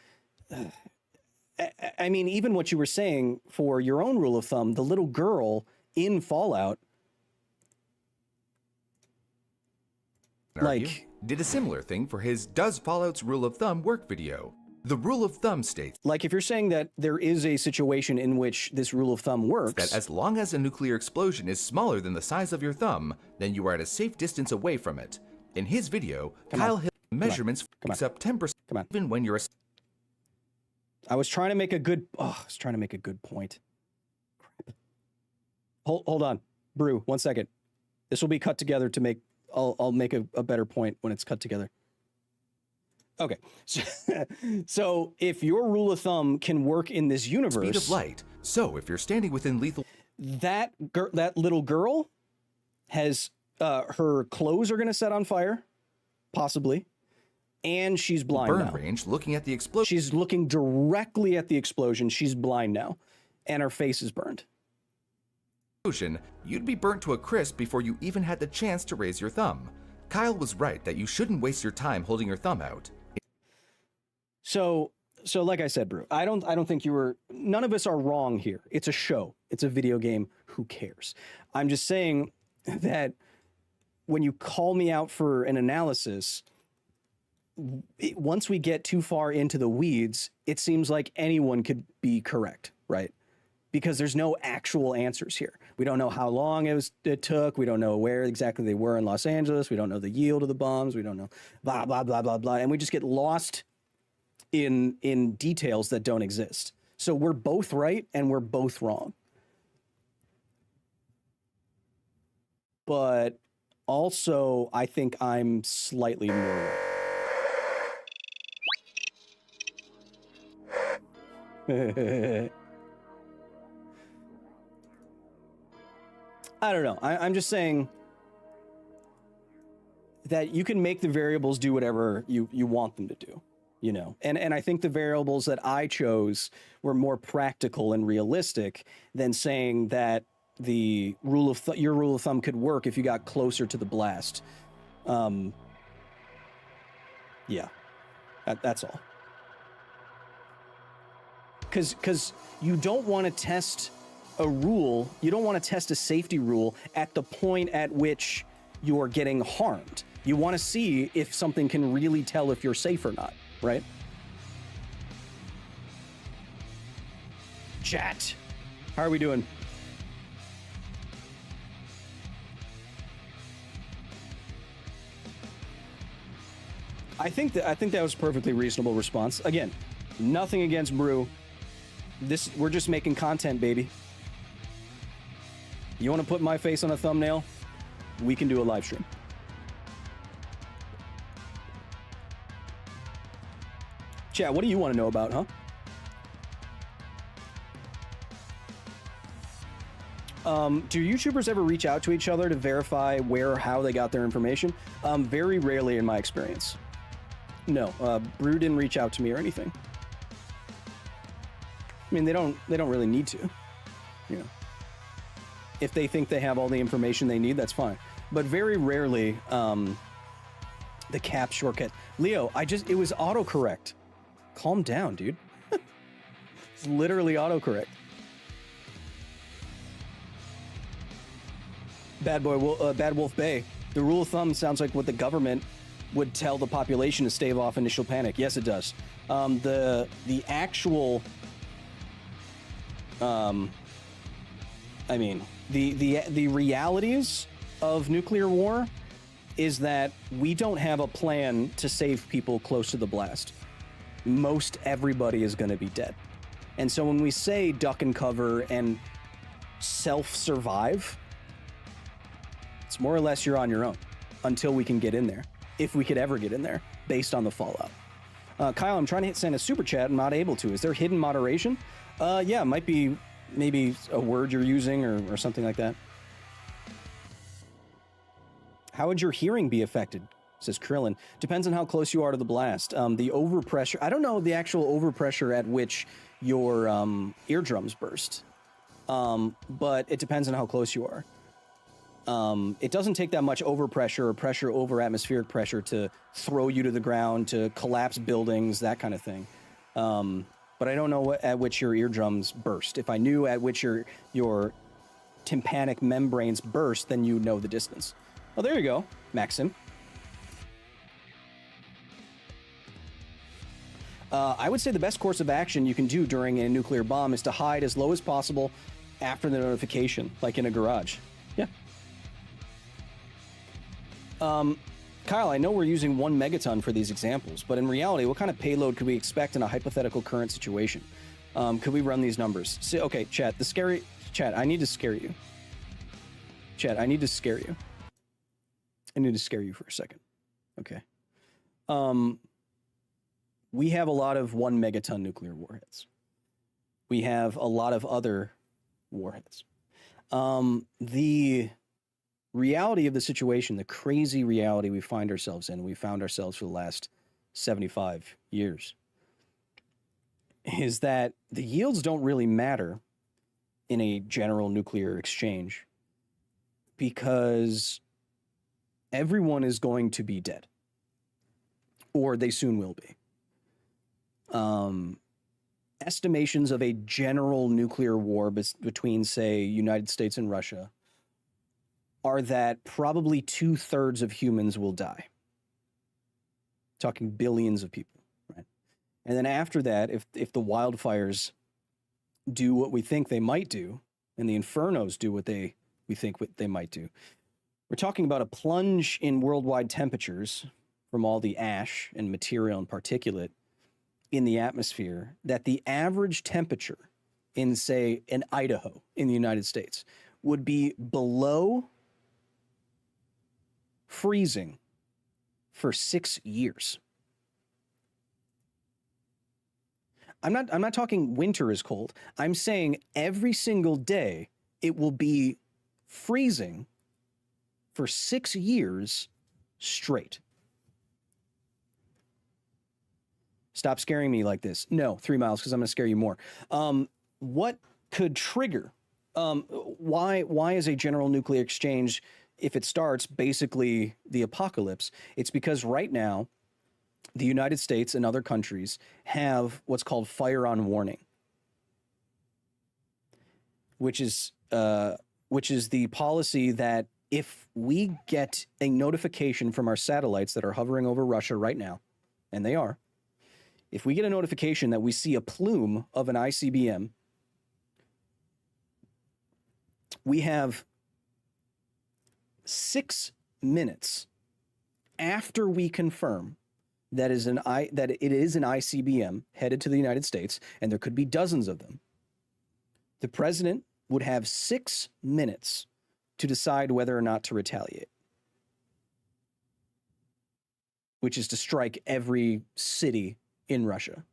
I mean, even what you were saying for your own rule of thumb, the little girl in Fallout, like, did a similar thing for his Does Fallout's Rule of Thumb Work video. The rule of thumb states, like, if you're saying that there is a situation in which this rule of thumb works, that as long as a nuclear explosion is smaller than the size of your thumb, then you are at a safe distance away from it. In his video, Kyle Hill measurements fix up 10% even when you're I was trying to make a good point. Crap. Hold on. Brew, 1 second. This will be cut together to make I'll make a better point when it's cut together. Okay, so if your rule of thumb can work in this universe, speed of light. So if you're standing within lethal, that little girl has her clothes are going to set on fire, possibly, and she's blind burn now. range, looking at the explosion. She's looking directly at the explosion. She's blind now, and her face is burned. You'd be burnt to a crisp before you even had the chance to raise your thumb. Kyle was right that you shouldn't waste your time holding your thumb out. So like I said, Brew, I don't think you were, none of us are wrong here. It's a show. It's a video game. Who cares? I'm just saying that when you call me out for an analysis, once we get too far into the weeds, it seems like anyone could be correct, right? Because there's no actual answers here. We don't know how long it took. We don't know where exactly they were in Los Angeles. We don't know the yield of the bombs. We don't know blah, blah, blah, blah, blah. And we just get lost in details that don't exist. So we're both right and we're both wrong. But also, I think I'm slightly more right. I don't know. I'm just saying that you can make the variables do whatever you want them to do, you know? And I think the variables that I chose were more practical and realistic than saying that the your rule of thumb could work if you got closer to the blast. Yeah, that's all. Because you don't want to test a rule, you don't want to test a safety rule at the point at which you're getting harmed. You want to see if something can really tell if you're safe or not, right? Chat, how are we doing? I think that was a perfectly reasonable response. Again, nothing against Brew. We're just making content, baby. You want to put my face on a thumbnail? We can do a live stream. Chat, what do you want to know about, huh? Do YouTubers ever reach out to each other to verify where or how they got their information? Very rarely in my experience. No, Brew didn't reach out to me or anything. I mean, they don't really need to, you know. If they think they have all the information they need, that's fine. But very rarely, the cap shortcut. Leo, it was autocorrect. Calm down, dude. It's literally autocorrect. Bad Wolf Bay. The rule of thumb sounds like what the government would tell the population to stave off initial panic. Yes, it does. The actual, I mean, the realities of nuclear war is that we don't have a plan to save people close to the blast. Most everybody is going to be dead. And so when we say duck and cover and self-survive, it's more or less you're on your own until we can get in there. If we could ever get in there, based on the fallout. Kyle, I'm trying to send a super chat. I'm not able to. Is there hidden moderation? Yeah, it might be maybe a word you're using or something like that. How would your hearing be affected? says Krillin. Depends on how close you are to the blast. The overpressure, I don't know the actual overpressure at which your eardrums burst, but it depends on how close you are. It doesn't take that much overpressure or pressure over atmospheric pressure to throw you to the ground, to collapse buildings, that kind of thing. But I don't know at which your eardrums burst. If I knew at which your tympanic membranes burst, then you know the distance. Oh, there you go, Maxim. I would say the best course of action you can do during a nuclear bomb is to hide as low as possible after the notification, like in a garage. Yeah. Kyle, I know we're using 1 megaton for these examples, but in reality, what kind of payload could we expect in a hypothetical current situation? Could we run these numbers? So, okay, chat, chat, I need to scare you. Chat, I need to scare you. I need to scare you for a second. Okay. We have a lot of 1 megaton nuclear warheads. We have a lot of other warheads. The reality of the situation, the crazy reality we find ourselves in, we found ourselves for the last 75 years, is that the yields don't really matter in a general nuclear exchange because everyone is going to be dead, or they soon will be. Estimations of a general nuclear war between, say, United States and Russia are that probably 2/3 of humans will die. Talking billions of people, right? And then after that, if the wildfires do what we think they might do, and the infernos do what we think they might do, we're talking about a plunge in worldwide temperatures from all the ash and material and particulate in the atmosphere, that the average temperature in, say, in Idaho in the United States would be below freezing for 6 years. I'm not talking winter is cold. I'm saying every single day it will be freezing for 6 years straight. Stop scaring me like this. No, 3 miles, because I'm going to scare you more. What could trigger? Why is a general nuclear exchange, if it starts, basically the apocalypse? It's because right now, the United States and other countries have what's called fire on warning, which is the policy that if we get a notification from our satellites that are hovering over Russia right now, and they are, if we get a notification that we see a plume of an ICBM, we have 6 minutes after we confirm that it is an ICBM headed to the United States, and there could be dozens of them. The president would have 6 minutes to decide whether or not to retaliate, which is to strike every city in Russia.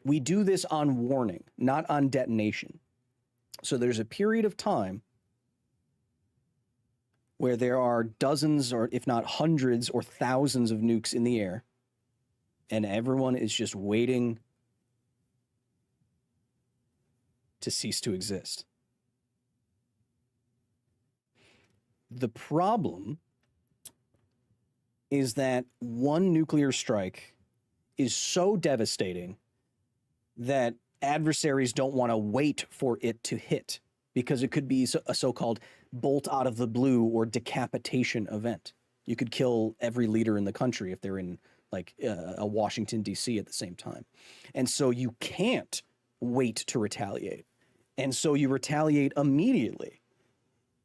We do this on warning, not on detonation. So there's a period of time where there are dozens, or if not hundreds or thousands of nukes in the air, and everyone is just waiting to cease to exist. The problem is that one nuclear strike is so devastating that adversaries don't want to wait for it to hit, because it could be a so-called bolt out of the blue or decapitation event. You could kill every leader in the country if they're in like a Washington, D.C. at the same time. And so you can't wait to retaliate. And so you retaliate immediately.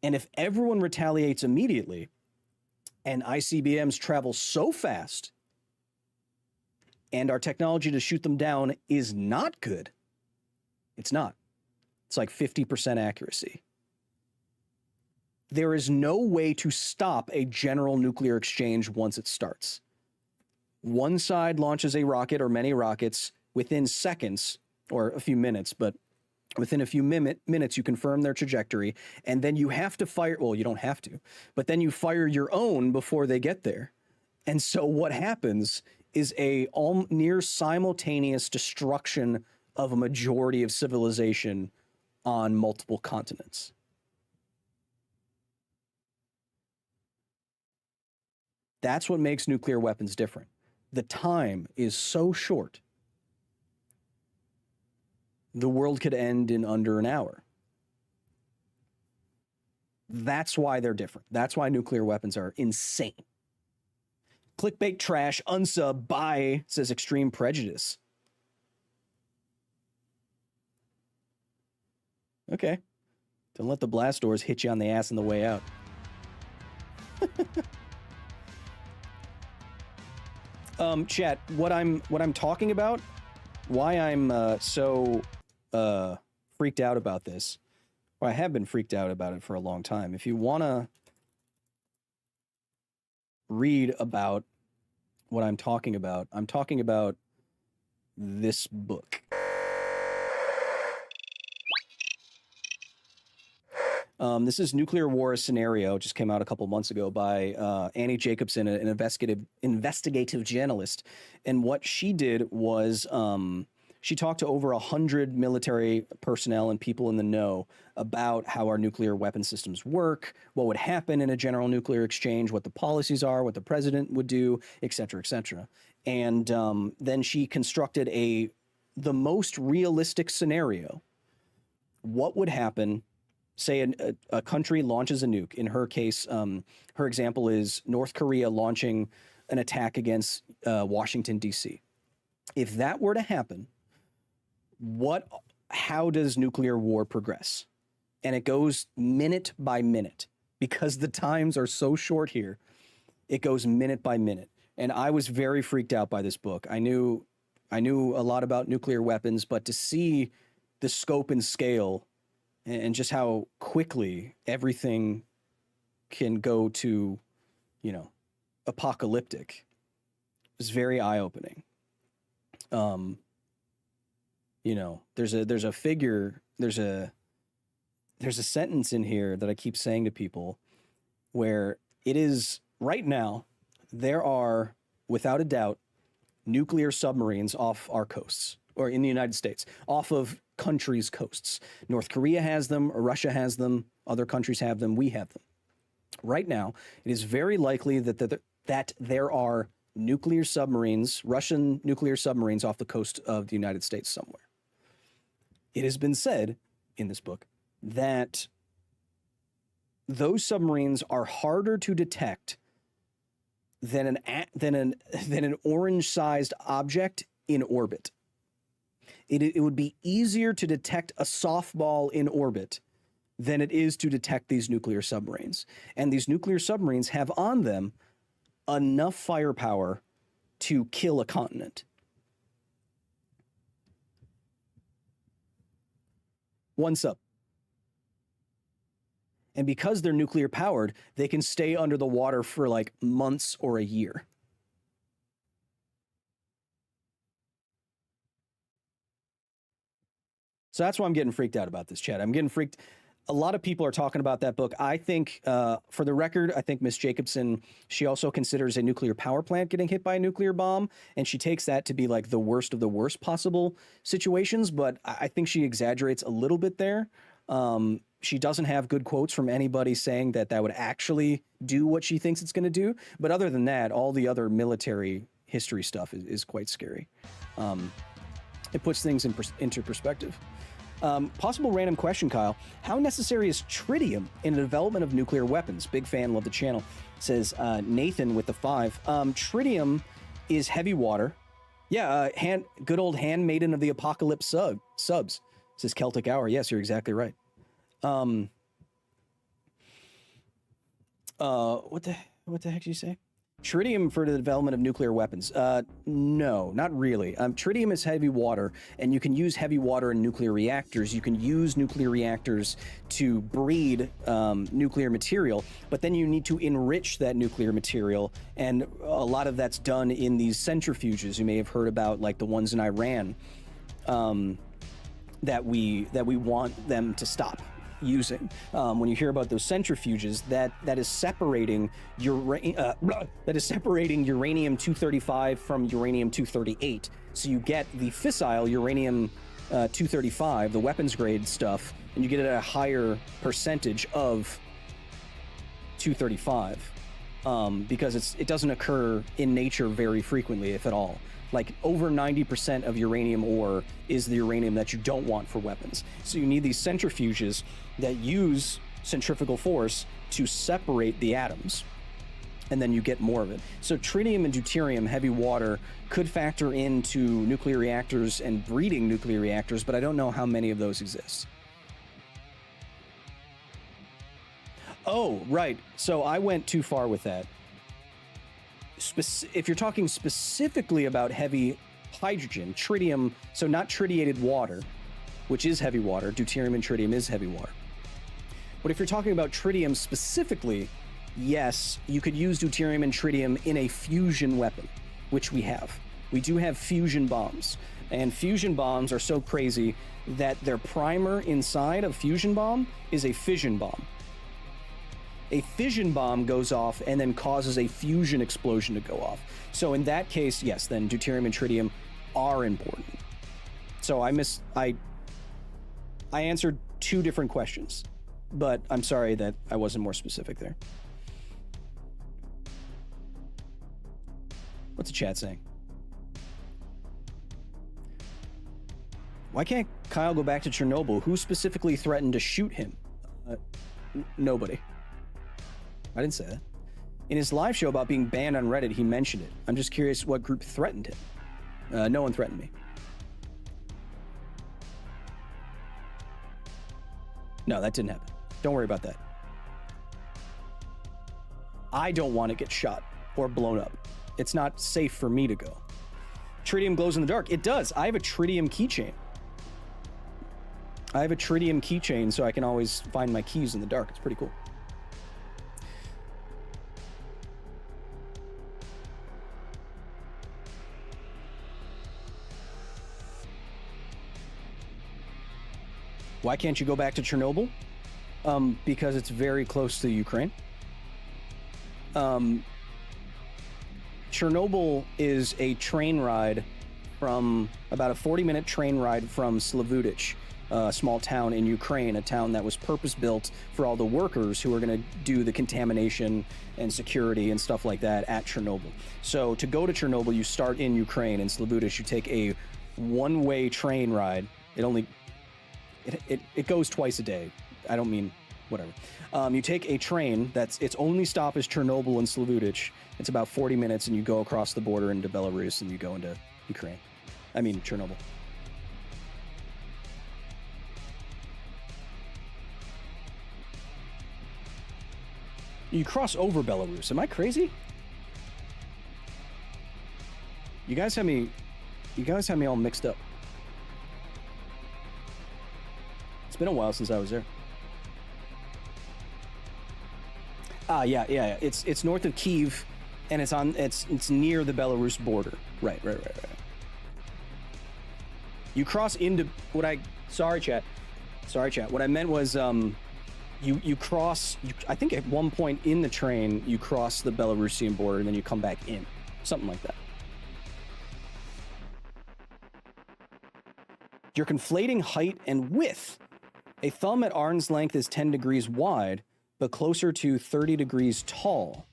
And if everyone retaliates immediately, and ICBMs travel so fast, and our technology to shoot them down is not good, it's not. It's like 50% accuracy. There is no way to stop a general nuclear exchange once it starts. One side launches a rocket or many rockets within seconds, or a few minutes, but Within a few minutes, you confirm their trajectory, and then you have to fire. Well, you don't have to, but then you fire your own before they get there. And so what happens is a near simultaneous destruction of a majority of civilization on multiple continents. That's what makes nuclear weapons different. The time is so short. The world could end in under an hour. That's why they're different. That's why nuclear weapons are insane. Clickbait trash, unsub, bye, says Extreme Prejudice. Okay. Don't let the blast doors hit you on the ass on the way out. Chat, what I'm talking about, why I'm so freaked out about this, or I have been freaked out about it for a long time. If you want to read about what I'm talking about this book. This is Nuclear War: A Scenario. Just came out a couple months ago by Annie Jacobson, an investigative journalist. And what she did was she talked to over 100 military personnel and people in the know about how our nuclear weapon systems work, what would happen in a general nuclear exchange, what the policies are, what the president would do, et cetera, et cetera. And then she constructed the most realistic scenario. What would happen? Say a country launches a nuke. In her case, her example is North Korea launching an attack against Washington, D.C. If that were to happen, how does nuclear war progress? And it goes minute by minute. Because the times are so short here, it goes minute by minute. And I was very freaked out by this book. I knew a lot about nuclear weapons, but to see the scope and scale and just how quickly everything can go to, apocalyptic, is very eye-opening. There's a figure, there's a sentence in here that I keep saying to people where it is right now, there are, without a doubt, nuclear submarines off our coasts, or in the United States, off of countries' coasts. North Korea has them, or Russia has them, other countries have them, we have them. Right now, it is very likely that there are nuclear submarines, Russian nuclear submarines off the coast of the United States somewhere. It has been said in this book that those submarines are harder to detect than an orange-sized object in orbit. It would be easier to detect a softball in orbit than it is to detect these nuclear submarines. And these nuclear submarines have on them enough firepower to kill a continent. One sub. And because they're nuclear powered, they can stay under the water for like months or a year. So that's why I'm getting freaked out about this, chat. I'm getting freaked. A lot of people are talking about that book. I think, for the record, I think Miss Jacobson, she also considers a nuclear power plant getting hit by a nuclear bomb, and she takes that to be like the worst of the worst possible situations, but I think she exaggerates a little bit there. She doesn't have good quotes from anybody saying that would actually do what she thinks it's going to do, but other than that, all the other military history stuff is quite scary. It puts things into perspective. Possible random question, Kyle. How necessary is tritium in the development of nuclear weapons? Big fan, love the channel. Says Nathan with the 5. Tritium is heavy water. Yeah, good old handmaiden of the apocalypse subs. Says Celtic Hour. Yes, you're exactly right. What the heck did you say? Tritium for the development of nuclear weapons. No, not really. Tritium is heavy water, and you can use heavy water in nuclear reactors. You can use nuclear reactors to breed nuclear material, but then you need to enrich that nuclear material, and a lot of that's done in these centrifuges. You may have heard about, like, the ones in Iran. that we want them to stop using. When you hear about those centrifuges, that is separating uranium-235 from uranium-238. So you get the fissile uranium-235, the weapons grade stuff, and you get it at a higher percentage of 235 because it doesn't occur in nature very frequently, if at all. Like over 90% of uranium ore is the uranium that you don't want for weapons. So you need these centrifuges that use centrifugal force to separate the atoms, and then you get more of it. So tritium and deuterium, heavy water, could factor into nuclear reactors and breeding nuclear reactors, but I don't know how many of those exist. Oh, right. So I went too far with that. If you're talking specifically about heavy hydrogen, tritium, so not tritiated water, which is heavy water, deuterium and tritium is heavy water. But if you're talking about tritium specifically, yes, you could use deuterium and tritium in a fusion weapon, which we have. We do have fusion bombs, and fusion bombs are so crazy that their primer inside of fusion bomb is a fission bomb. A fission bomb goes off and then causes a fusion explosion to go off. So in that case, yes, then deuterium and tritium are important. So I answered two different questions, but I'm sorry that I wasn't more specific there. What's the chat saying? Why can't Kyle go back to Chernobyl? Who specifically threatened to shoot him? Nobody. I didn't say that. In his live show about being banned on Reddit, he mentioned it. I'm just curious what group threatened him. No one threatened me. No, that didn't happen. Don't worry about that. I don't want to get shot or blown up. It's not safe for me to go. Tritium glows in the dark. It does. I have a tritium keychain. So I can always find my keys in the dark. It's pretty cool. Why can't you go back to Chernobyl? Because it's very close to Ukraine. Chernobyl is a train ride from about a 40-minute train ride from Slavutich, a small town in Ukraine, a town that was purpose-built for all the workers who are going to do the contamination and security and stuff like that at Chernobyl. So to go to Chernobyl, you start in Ukraine. In Slavutich, you take a one-way train ride. It goes twice a day. I don't mean whatever. You take a train its only stop is Chernobyl and Slavutich. It's about 40 minutes, and you go across the border into Belarus, and you go into Ukraine. I mean, Chernobyl. You cross over Belarus. Am I crazy? You guys have me all mixed up. It's been a while since I was there. Yeah. It's north of Kyiv, and it's near the Belarus border. Right. You cross into sorry chat. What I meant was you cross. I think at one point in the train you cross the Belarusian border, and then you come back in, something like that. You're conflating height and width. A thumb at arm's length is 10 degrees wide, but closer to 30 degrees tall.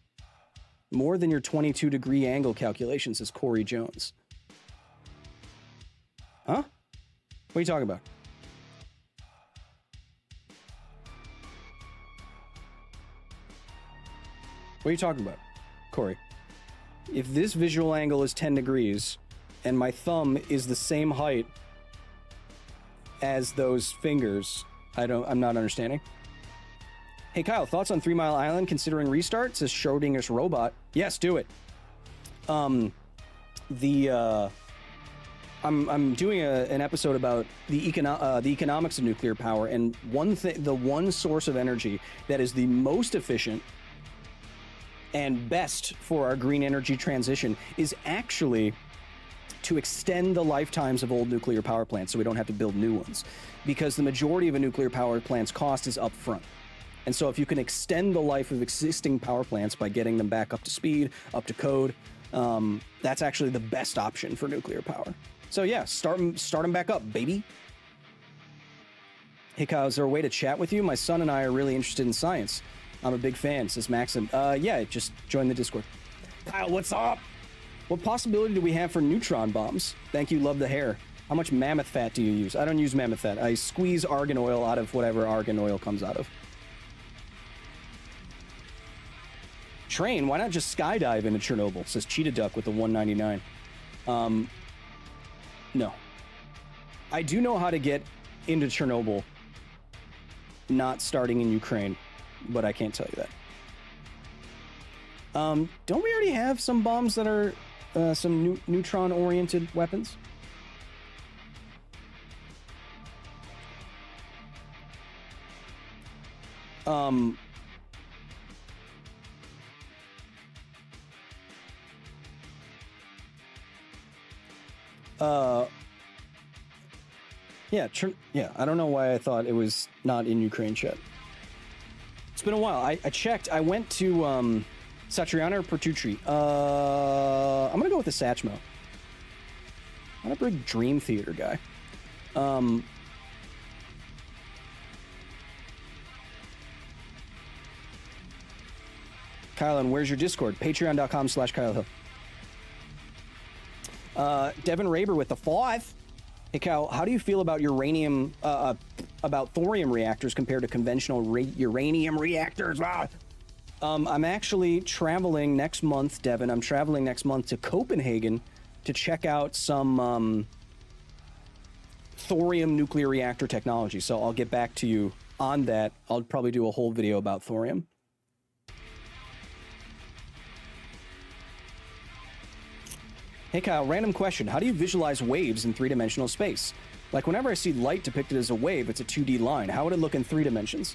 More than your 22-degree angle calculation, says Corey Jones. Huh? What are you talking about? What are you talking about, Corey? If this visual angle is 10 degrees and my thumb is the same height as those fingers, I'm not understanding. Hey Kyle, thoughts on 3 Mile Island considering restart? Says Schrodinger's robot. Yes, do it. I'm doing an episode about the economics of nuclear power, and the one source of energy that is the most efficient and best for our green energy transition is actually to extend the lifetimes of old nuclear power plants so we don't have to build new ones. Because the majority of a nuclear power plant's cost is upfront. And so if you can extend the life of existing power plants by getting them back up to speed, up to code, that's actually the best option for nuclear power. So yeah, start them back up, baby. Hey Kyle, is there a way to chat with you? My son and I are really interested in science. I'm a big fan, says Maxim. Yeah, just join the Discord. Kyle, what's up? What possibility do we have for neutron bombs? Thank you, love the hair. How much mammoth fat do you use? I don't use mammoth fat. I squeeze argan oil out of whatever argan oil comes out of. Train, why not just skydive into Chernobyl? Says Cheetah Duck with the 199. No. I do know how to get into Chernobyl, not starting in Ukraine, but I can't tell you that. Don't we already have some bombs that are some neutron-oriented weapons? Yeah, I don't know why I thought it was not in Ukraine chat. It's been a while. I checked. I went to Satriana or Pertutri. I'm gonna go with the Satchmo. I'm a big Dream Theater guy. Kyle, and where's your Discord? Patreon.com/KyleHill. Devin Raber with the 5. Hey Kyle, how do you feel about uranium, about thorium reactors compared to conventional uranium reactors? I'm actually traveling next month, Devin. I'm traveling next month to Copenhagen to check out some thorium nuclear reactor technology. So I'll get back to you on that. I'll probably do a whole video about thorium. Hey Kyle, random question. How do you visualize waves in three-dimensional space? Like whenever I see light depicted as a wave, it's a 2D line. How would it look in 3 dimensions?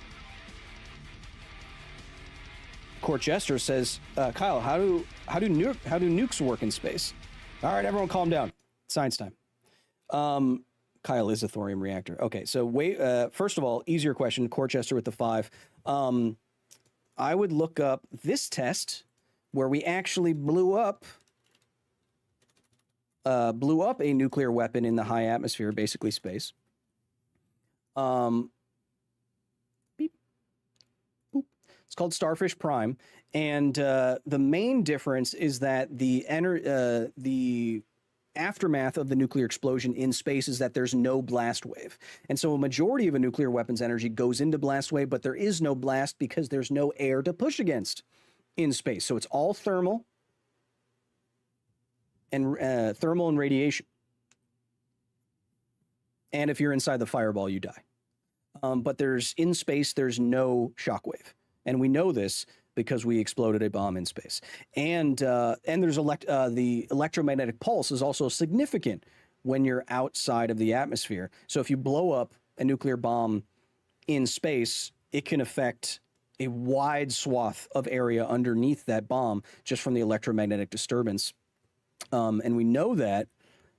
Court Jester says, Kyle, how do nukes work in space? All right, everyone calm down. Science time. Kyle is a thorium reactor. Okay, so first of all, easier question, Court Jester with the 5. I would look up this test where we actually blew up a nuclear weapon in the high atmosphere, basically space. Beep. Boop. It's called Starfish Prime, and the main difference is that the aftermath of the nuclear explosion in space is that there's no blast wave. And so a majority of a nuclear weapon's energy goes into blast wave, but there is no blast because there's no air to push against in space. So it's all thermal and radiation. And if you're inside the fireball, you die. But in space, there's no shockwave. And we know this because we exploded a bomb in space. And there's the electromagnetic pulse is also significant when you're outside of the atmosphere. So if you blow up a nuclear bomb in space, it can affect a wide swath of area underneath that bomb just from the electromagnetic disturbance. And we know that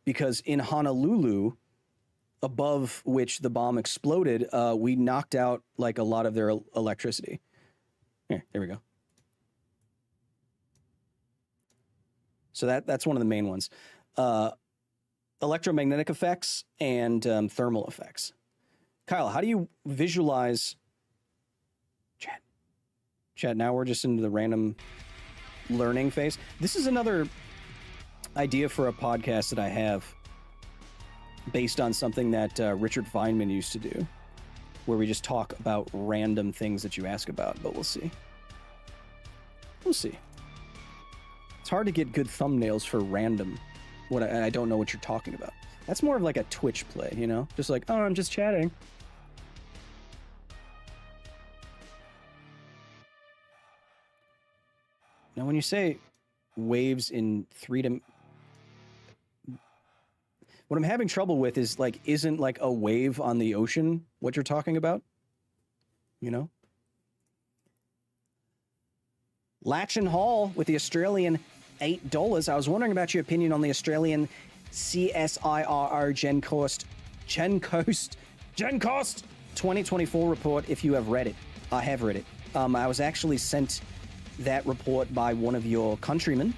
because in Honolulu, above which the bomb exploded, we knocked out like a lot of their electricity. Here, there we go. So that's one of the main ones. Electromagnetic effects and thermal effects. Kyle, how do you visualize... Chat, now we're just into the random learning phase. This is another idea for a podcast that I have based on something that Richard Feynman used to do, where we just talk about random things that you ask about, but we'll see. We'll see. It's hard to get good thumbnails for random, I don't know what you're talking about. That's more of like a Twitch play, you know? Just like, oh, I'm just chatting. Now, when you say waves in what I'm having trouble with is like, isn't like a wave on the ocean what you're talking about? You know? Latchin Hall with the Australian $8. I was wondering about your opinion on the Australian CSIRO GenCost 2024 report if you have read it. I have read it. I was actually sent that report by one of your countrymen.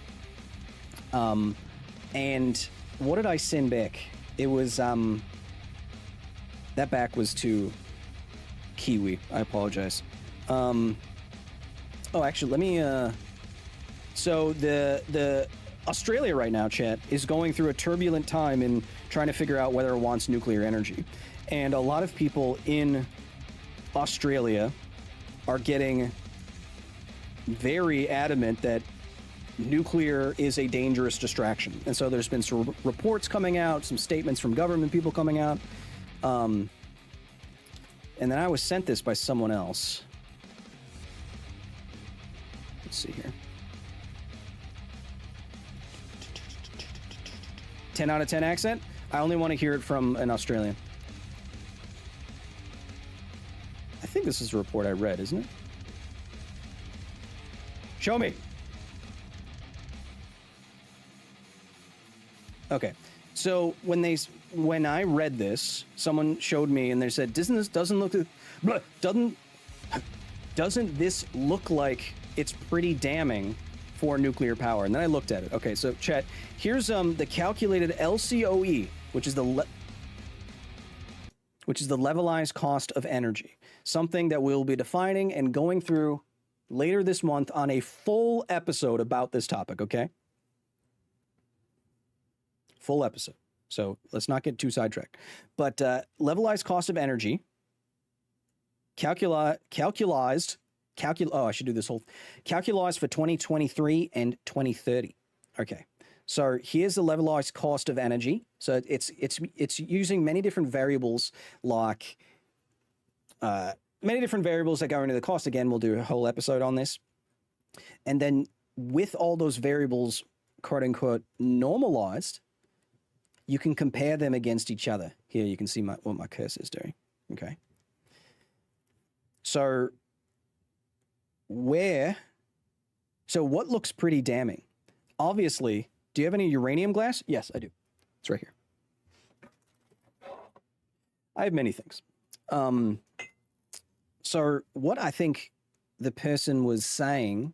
And what did I send back? It was, that back was to Kiwi. I apologize. Oh, actually, let me, so the Australia right now, chat, is going through a turbulent time in trying to figure out whether it wants nuclear energy. And a lot of people in Australia are getting very adamant that nuclear is a dangerous distraction. And so there's been some reports coming out, some statements from government people coming out. And then I was sent this by someone else. Let's see here. 10 out of 10 accent? I only want to hear it from an Australian. I think this is a report I read, isn't it? Show me. Okay. So when I read this, someone showed me and they said, doesn't this look like it's pretty damning for nuclear power? And then I looked at it. Okay, so chat, here's the calculated LCOE, which is the levelized cost of energy. Something that we'll be defining and going through later this month on a full episode about this topic, okay? Full episode. So let's not get too sidetracked. But levelized cost of energy, calculized for 2023 and 2030. Okay. So here's the levelized cost of energy. So it's using many different variables like many different variables that go into the cost. Again, we'll do a whole episode on this. And then with all those variables, quote unquote, normalized, you can compare them against each other. Here you can see what my cursor is doing. Okay. So what looks pretty damning? Obviously, do you have any uranium glass? Yes, I do. It's right here. I have many things. So what I think the person was saying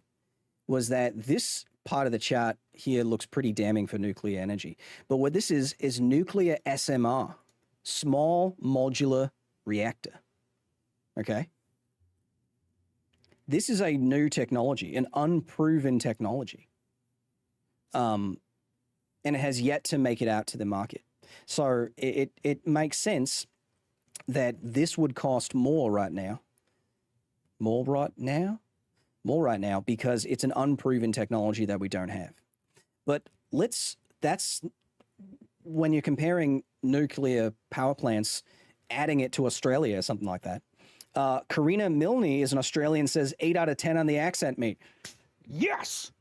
was that this part of the chart here looks pretty damning for nuclear energy. But what this is nuclear SMR, small modular reactor. Okay? This is a new technology, an unproven technology. And it has yet to make it out to the market. So it makes sense that this would cost more right now. More right now because it's an unproven technology that we don't have. But that's when you're comparing nuclear power plants, adding it to Australia or something like that. Karina Milne is an Australian, says 8 out of 10 on the accent, mate. Yes!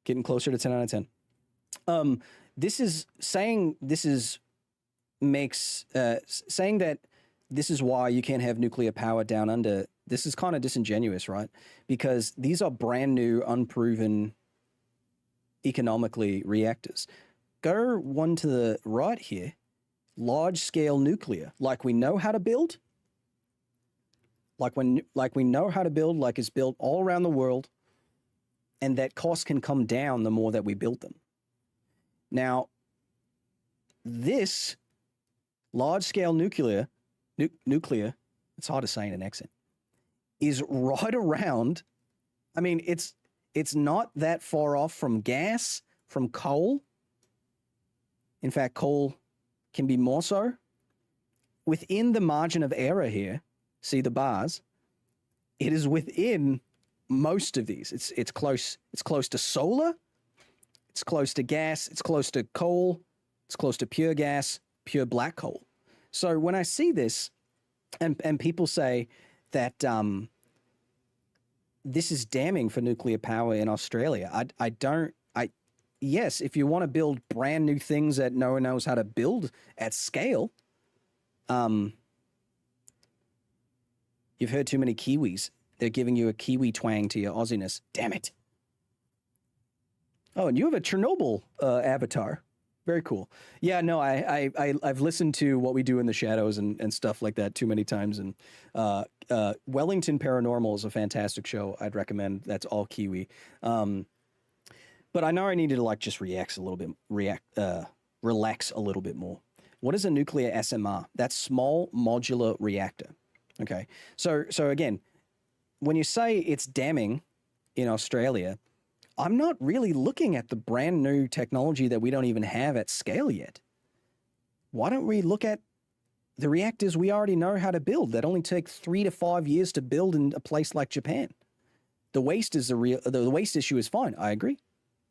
Getting closer to 10 out of 10. Saying that this is why you can't have nuclear power down under. This is kind of disingenuous, right? Because these are brand new, unproven, economically reactors. Go one to the right here. Large-scale nuclear, like we know how to build. Like we know how to build, like it's built all around the world. And that cost can come down the more that we build them. Now, this large-scale nuclear, it's hard to say in an accent, is right around, I mean, it's not that far off from gas, from coal. In fact, coal can be more so. Within the margin of error here, see the bars, it is within most of these. It's close to solar, it's close to gas, it's close to coal, it's close to pure gas, pure black coal. So when I see this, and people say that this is damning for nuclear power in Australia, yes, if you want to build brand new things that no one knows how to build at scale, you've heard too many Kiwis. They're giving you a Kiwi twang to your Aussiness. Damn it. Oh, and you have a Chernobyl avatar. Very cool. Yeah, no, I've listened to What We Do in the Shadows and stuff like that too many times. And Wellington Paranormal is a fantastic show. I'd recommend. That's all Kiwi. But I know I needed to like just relax a little bit more. What is a nuclear SMR? That's small modular reactor. Okay. So again, when you say it's damning in Australia, I'm not really looking at the brand new technology that we don't even have at scale yet. Why don't we look at the reactors we already know how to build that only take 3 to 5 years to build in a place like Japan? The waste is the waste issue is fine. I agree.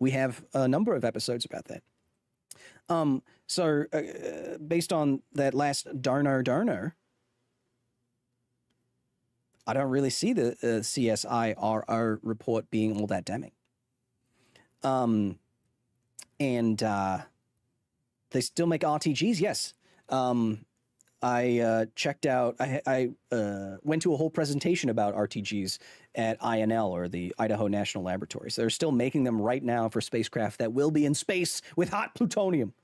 We have a number of episodes about that. Based on that last Darno, I don't really see the CSIRO report being all that damning. They still make RTGs, yes. I checked out, I went to a whole presentation about RTGs at INL, or the Idaho National Laboratories. They're still making them right now for spacecraft that will be in space with hot plutonium.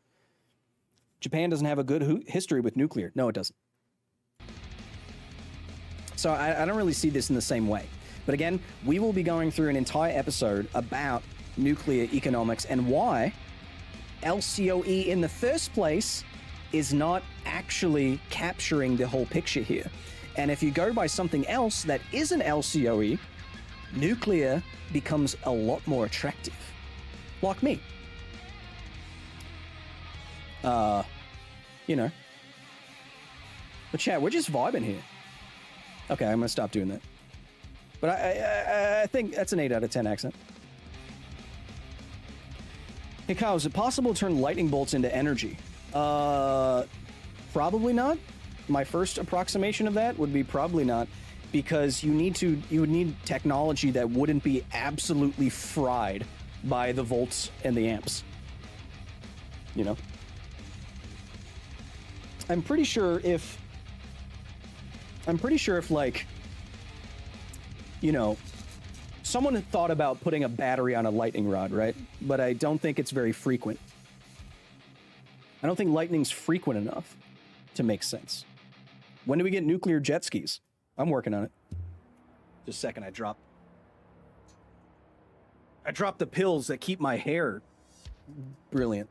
Japan doesn't have a good history with nuclear. No, it doesn't. So I don't really see this in the same way. But again, we will be going through an entire episode about nuclear economics and why LCOE in the first place is not actually capturing the whole picture here. And if you go by something else that isn't LCOE, nuclear becomes a lot more attractive. Like me. You know. But chat, we're just vibing here. Okay, I'm gonna stop doing that. But I think that's an 8 out of 10 accent. Hey Kyle, is it possible to turn lightning bolts into energy? Probably not. My first approximation of that would be probably not, because you would need technology that wouldn't be absolutely fried by the volts and the amps. You know? I'm pretty sure if like, you know, someone had thought about putting a battery on a lightning rod, right? But I don't think it's very frequent. I don't think lightning's frequent enough to make sense. When do we get nuclear jet skis? I'm working on it. Just a second, I dropped the pills that keep my hair brilliant.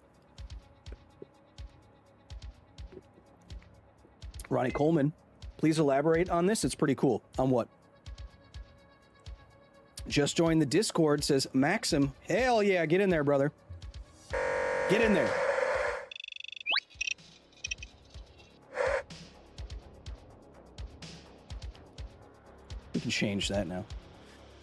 Ronnie Coleman, please elaborate on this. It's pretty cool. On what? Just joined the Discord, says Maxim. Hell yeah, get in there, brother. Get in there. We can change that now.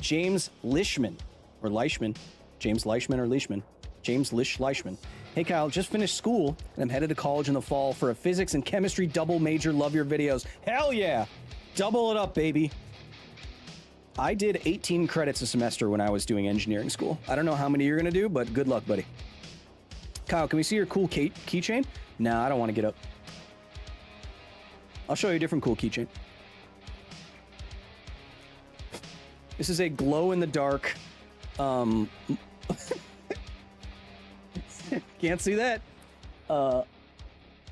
James Lishman, or Leishman. James Leishman or Leishman. James Leishman. Hey Kyle, just finished school and I'm headed to college in the fall for a physics and chemistry double major. Love your videos. Hell yeah! Double it up, baby. I did 18 credits a semester when I was doing engineering school. I don't know how many you're gonna do, but good luck, buddy. Kyle, can we see your cool keychain? No, I don't want to get up. I'll show you a different cool keychain. This is a glow-in-the-dark, can't see that.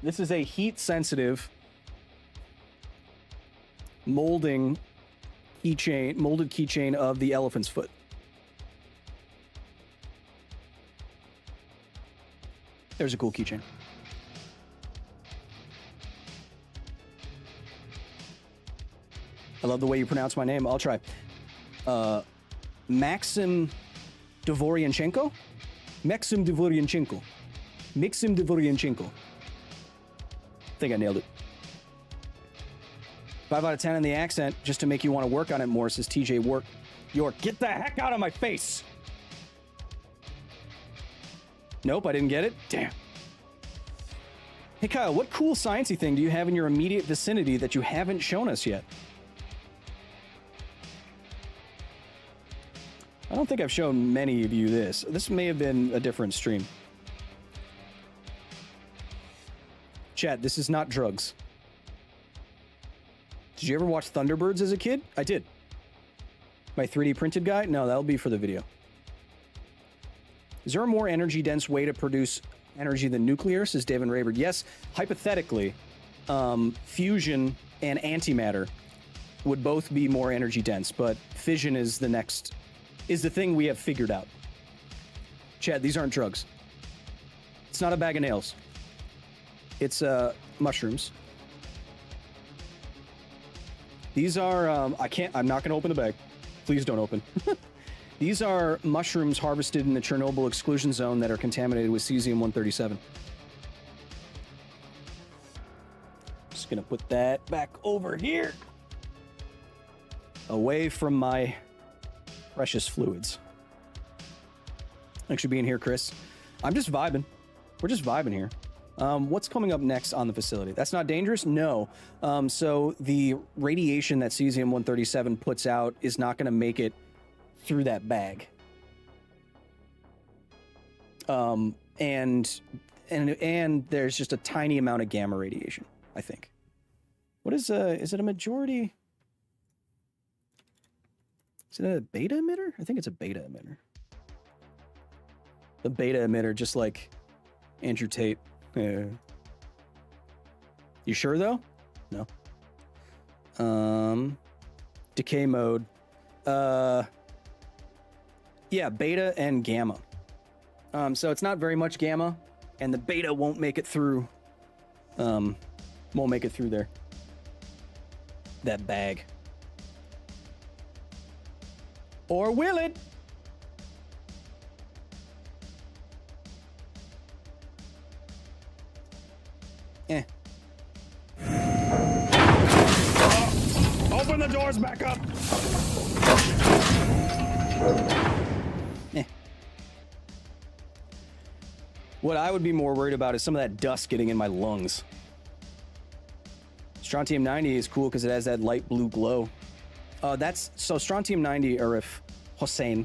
This is a heat-sensitive molded keychain of the elephant's foot. There's a cool keychain. I love the way you pronounce my name. I'll try. Maxim Dvoryanchenko? Maxim Dvoryanchenko. Maxim Dvoryanchenko. I think I nailed it. 5 out of 10 on the accent, just to make you want to work on it more, says TJ York. Get the heck out of my face! Nope, I didn't get it. Damn. Hey Kyle, what cool sciencey thing do you have in your immediate vicinity that you haven't shown us yet? I don't think I've shown many of you this. This may have been a different stream. Chat, this is not drugs. Did you ever watch Thunderbirds as a kid? I did. My 3D printed guy? No, that'll be for the video. Is there a more energy-dense way to produce energy than nuclear, says David Rayburn? Yes, hypothetically, fusion and antimatter would both be more energy-dense, but fission is the thing we have figured out. Chad, these aren't drugs. It's not a bag of nails. It's mushrooms. These are, I'm not gonna open the bag. Please don't open. These are mushrooms harvested in the Chernobyl exclusion zone that are contaminated with cesium-137. Just gonna put that back over here. Away from my precious fluids. Thanks for being here, Chris. I'm just vibing. We're just vibing here. What's coming up next on the facility? That's not dangerous? No. So the radiation that cesium-137 puts out is not going to make it through that bag. And there's just a tiny amount of gamma radiation, I think. What is it a majority? Is it a beta emitter? I think it's a beta emitter. The beta emitter, just like Andrew Tate. Yeah. You sure though? No. Decay mode. Yeah, beta and gamma. So it's not very much gamma, and the beta won't make it through. Won't make it through there. That bag. Or will it? Open the doors back up. What I would be more worried about is some of that dust getting in my lungs. Strontium-90 is cool because it has that light blue glow. So Strontium-90, Arif Hossein.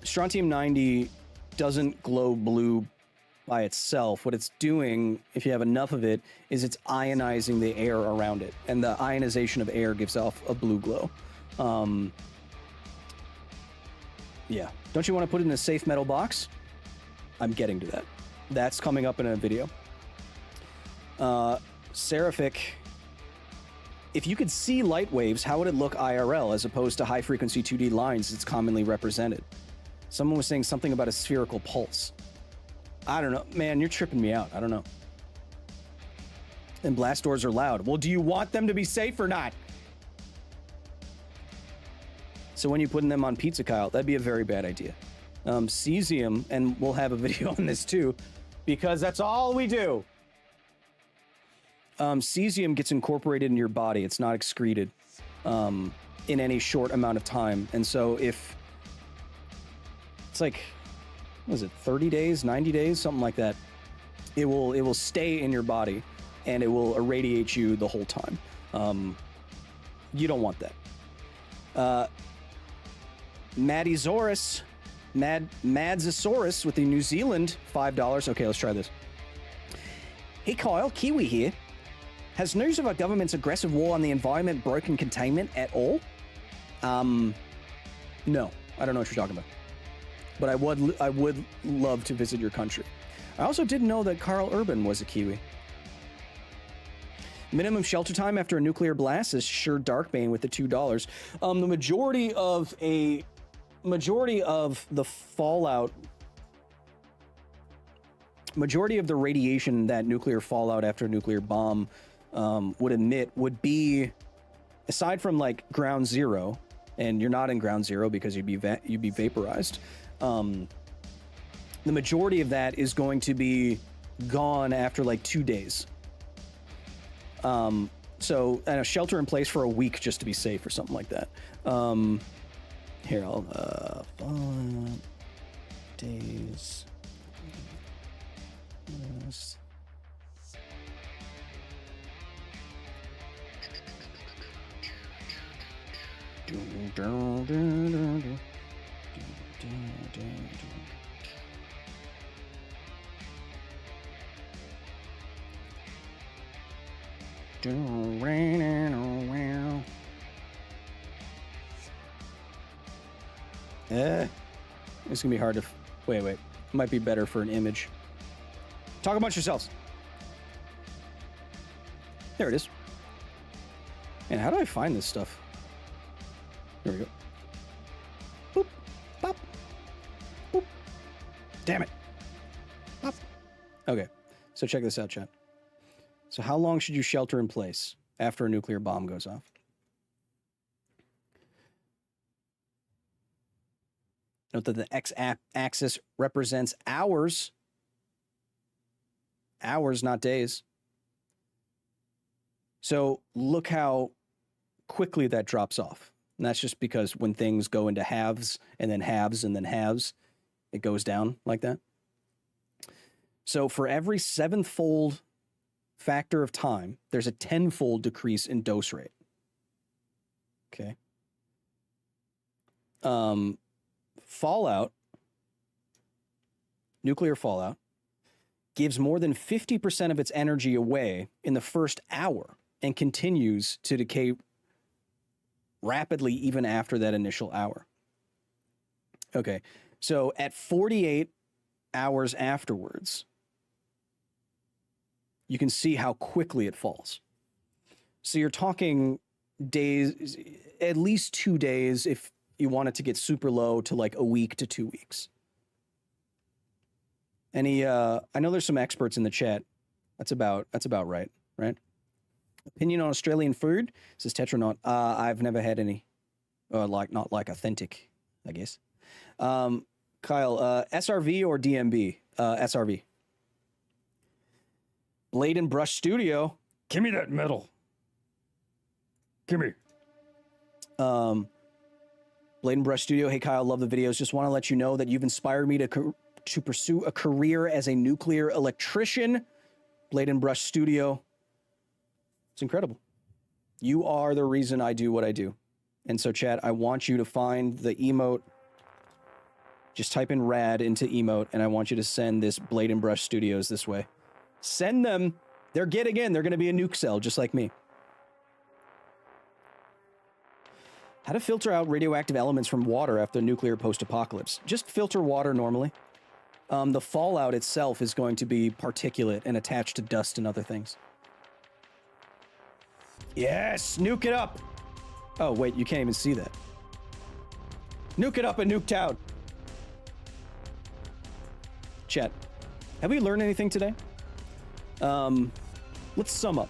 Strontium-90 doesn't glow blue by itself. What it's doing, if you have enough of it, is it's ionizing the air around it. And the ionization of air gives off a blue glow. Yeah. Don't you want to put it in a safe metal box? I'm getting to that. That's coming up in a video. Seraphic. If you could see light waves, how would it look IRL as opposed to high-frequency 2D lines it's commonly represented? Someone was saying something about a spherical pulse. I don't know. Man, you're tripping me out. I don't know. And blast doors are loud. Well, do you want them to be safe or not? So when you're putting them on pizza, Kyle, that'd be a very bad idea. Cesium, and we'll have a video on this too, because that's all we do. Cesium gets incorporated in your body. It's not excreted in any short amount of time. And so if it's like, what is it, 30 days, 90 days, something like that, it will stay in your body and it will irradiate you the whole time. You don't want that. Madzosaurus with the New Zealand $5. Okay, let's try this. Hey Kyle, Kiwi here. Has news of our government's aggressive war on the environment broken containment at all? No, I don't know what you're talking about. But I would love to visit your country. I also didn't know that Carl Urban was a Kiwi. Minimum shelter time after a nuclear blast is sure Darkbane with the $2. The majority of the fallout, majority of the radiation that nuclear fallout after a nuclear bomb would emit would be, aside from like ground zero, and you're not in ground zero because you'd be vaporized. The majority of that is going to be gone after like 2 days. So shelter in place for a week just to be safe or something like that. Here, I'll 5 days. Yes. It's gonna be hard to... Wait. It might be better for an image. Talk amongst yourselves. There it is. And how do I find this stuff? There we go. Boop. Pop. Boop. Damn it. Pop. Okay. So check this out, chat. So how long should you shelter in place after a nuclear bomb goes off? Note that the x-axis represents hours. Hours, not days. So look how quickly that drops off. And that's just because when things go into halves and then halves and then halves, it goes down like that. So for every 7-fold factor of time, there's a 10-fold decrease in dose rate. Okay. Fallout, nuclear fallout, gives more than 50% of its energy away in the first hour and continues to decay rapidly even after that initial hour. Okay, so at 48 hours afterwards, you can see how quickly it falls. So you're talking days, at least 2 days if you want it to get super low, to like a week to 2 weeks. Any, I know there's some experts in the chat. That's about right? Opinion on Australian food, says Tetronaut. I've never had any, not like authentic, I guess. Kyle, SRV or DMB? SRV. Blade and Brush Studio. Give me that metal. Give me. Blade and Brush Studio. Hey, Kyle, love the videos. Just want to let you know that you've inspired me to pursue a career as a nuclear electrician. Blade and Brush Studio. It's incredible. You are the reason I do what I do. And so, chat, I want you to find the emote. Just type in rad into emote, and I want you to send this Blade and Brush Studios this way. Send them. They're getting in. They're going to be a nuke cell, just like me. How to filter out radioactive elements from water after nuclear post-apocalypse. Just filter water normally. The fallout itself is going to be particulate and attached to dust and other things. Yes, nuke it up. Oh, wait, you can't even see that. Nuke it up and Nuketown. Chat, have we learned anything today? Let's sum up.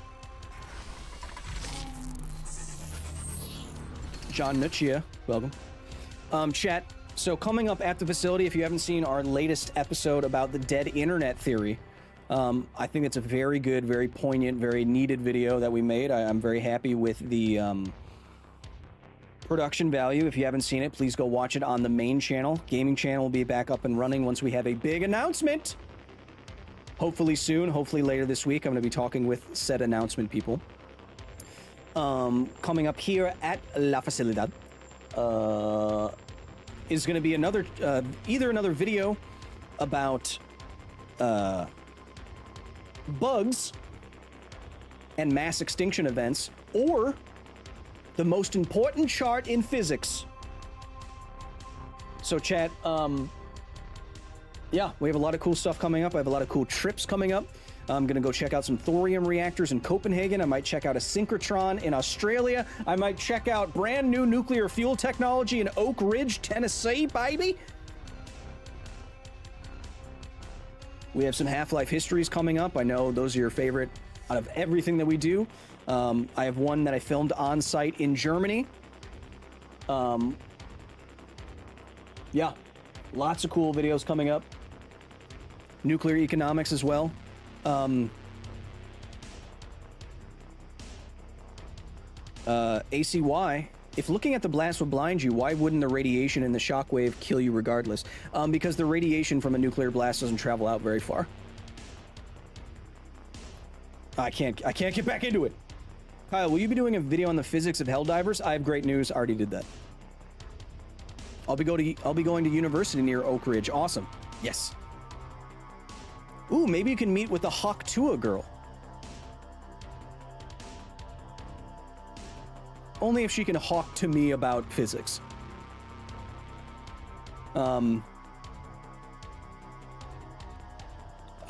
John Nuccia, welcome. Chat, so coming up at the facility, if you haven't seen our latest episode about the dead internet theory, I think it's a very good, very poignant, very needed video that we made. I'm very happy with the production value. If you haven't seen it, please go watch it on the main channel. Gaming channel will be back up and running once we have a big announcement. Hopefully soon, hopefully later this week. I'm going to be talking with said announcement people. Coming up here at La Facilidad is going to be another, either another video about bugs and mass extinction events, or the most important chart in physics. So chat, yeah, we have a lot of cool stuff coming up. I have a lot of cool trips coming up. I'm going to go check out some thorium reactors in Copenhagen. I might check out a synchrotron in Australia. I might check out brand new nuclear fuel technology in Oak Ridge, Tennessee, baby. We have some Half-Life histories coming up. I know those are your favorite out of everything that we do. I have one that I filmed on site in Germany. Yeah, lots of cool videos coming up. Nuclear economics as well. ACY, if looking at the blast would blind you, why wouldn't the radiation and the shockwave kill you regardless? Because the radiation from a nuclear blast doesn't travel out very far. I can't get back into it. Kyle, will you be doing a video on the physics of Helldivers? I have great news. I already did that. I'll be going to university near Oak Ridge. Awesome. Yes. Ooh, maybe you can meet with the Hawk Tua girl. Only if she can hawk to me about physics.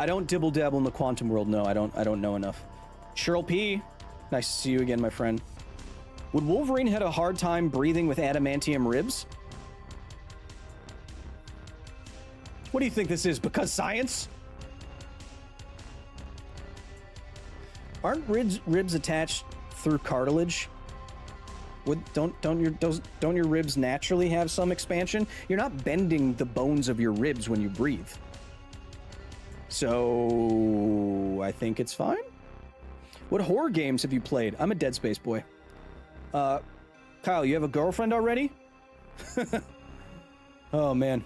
I don't dibble dabble in the quantum world. No, I don't know enough. Cheryl P, nice to see you again, my friend. Would Wolverine had a hard time breathing with adamantium ribs? What do you think this is? Because science? Aren't ribs attached through cartilage? Don't your ribs naturally have some expansion? You're not bending the bones of your ribs when you breathe. So I think it's fine. What horror games have you played? I'm a Dead Space boy. Kyle, you have a girlfriend already? Oh man.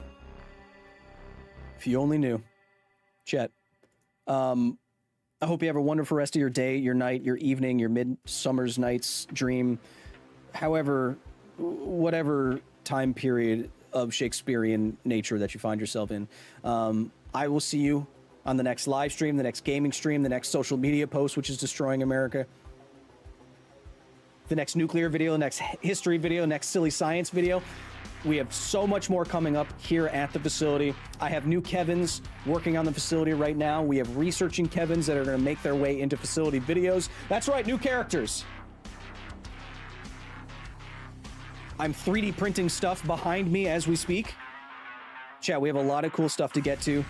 If you only knew. Chat. I hope you have a wonderful rest of your day, your night, your evening, your midsummer's night's dream. However, whatever time period of Shakespearean nature that you find yourself in. I will see you on the next live stream, the next gaming stream, the next social media post, which is destroying America. The next nuclear video, the next history video, next silly science video. We have so much more coming up here at the facility. I have new Kevins working on the facility right now. We have researching Kevins that are going to make their way into facility videos. That's right, new characters. I'm 3D printing stuff behind me as we speak. Chat, we have a lot of cool stuff to get to.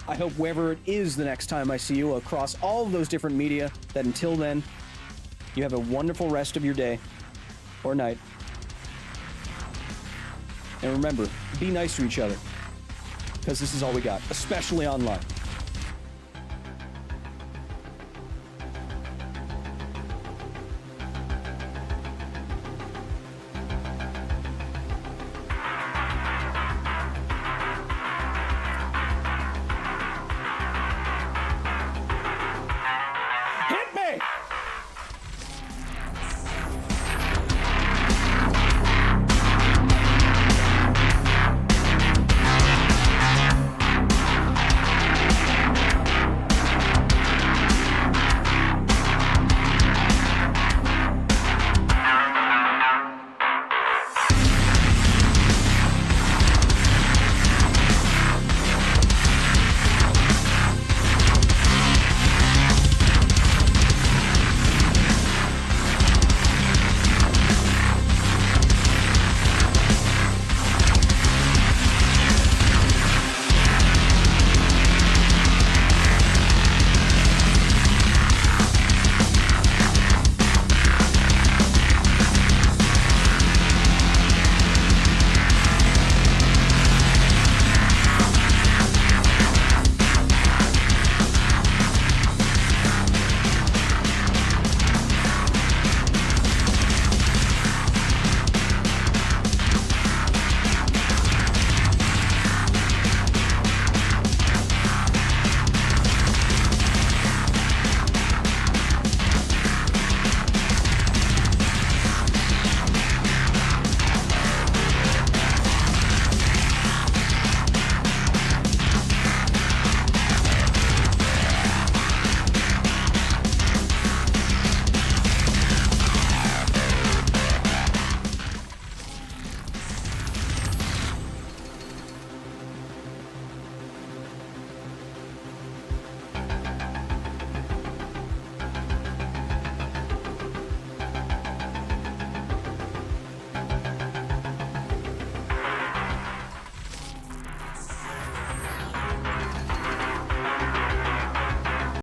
I hope wherever it is the next time I see you across all of those different media, that until then, you have a wonderful rest of your day or night. And remember, be nice to each other, because this is all we got, especially online.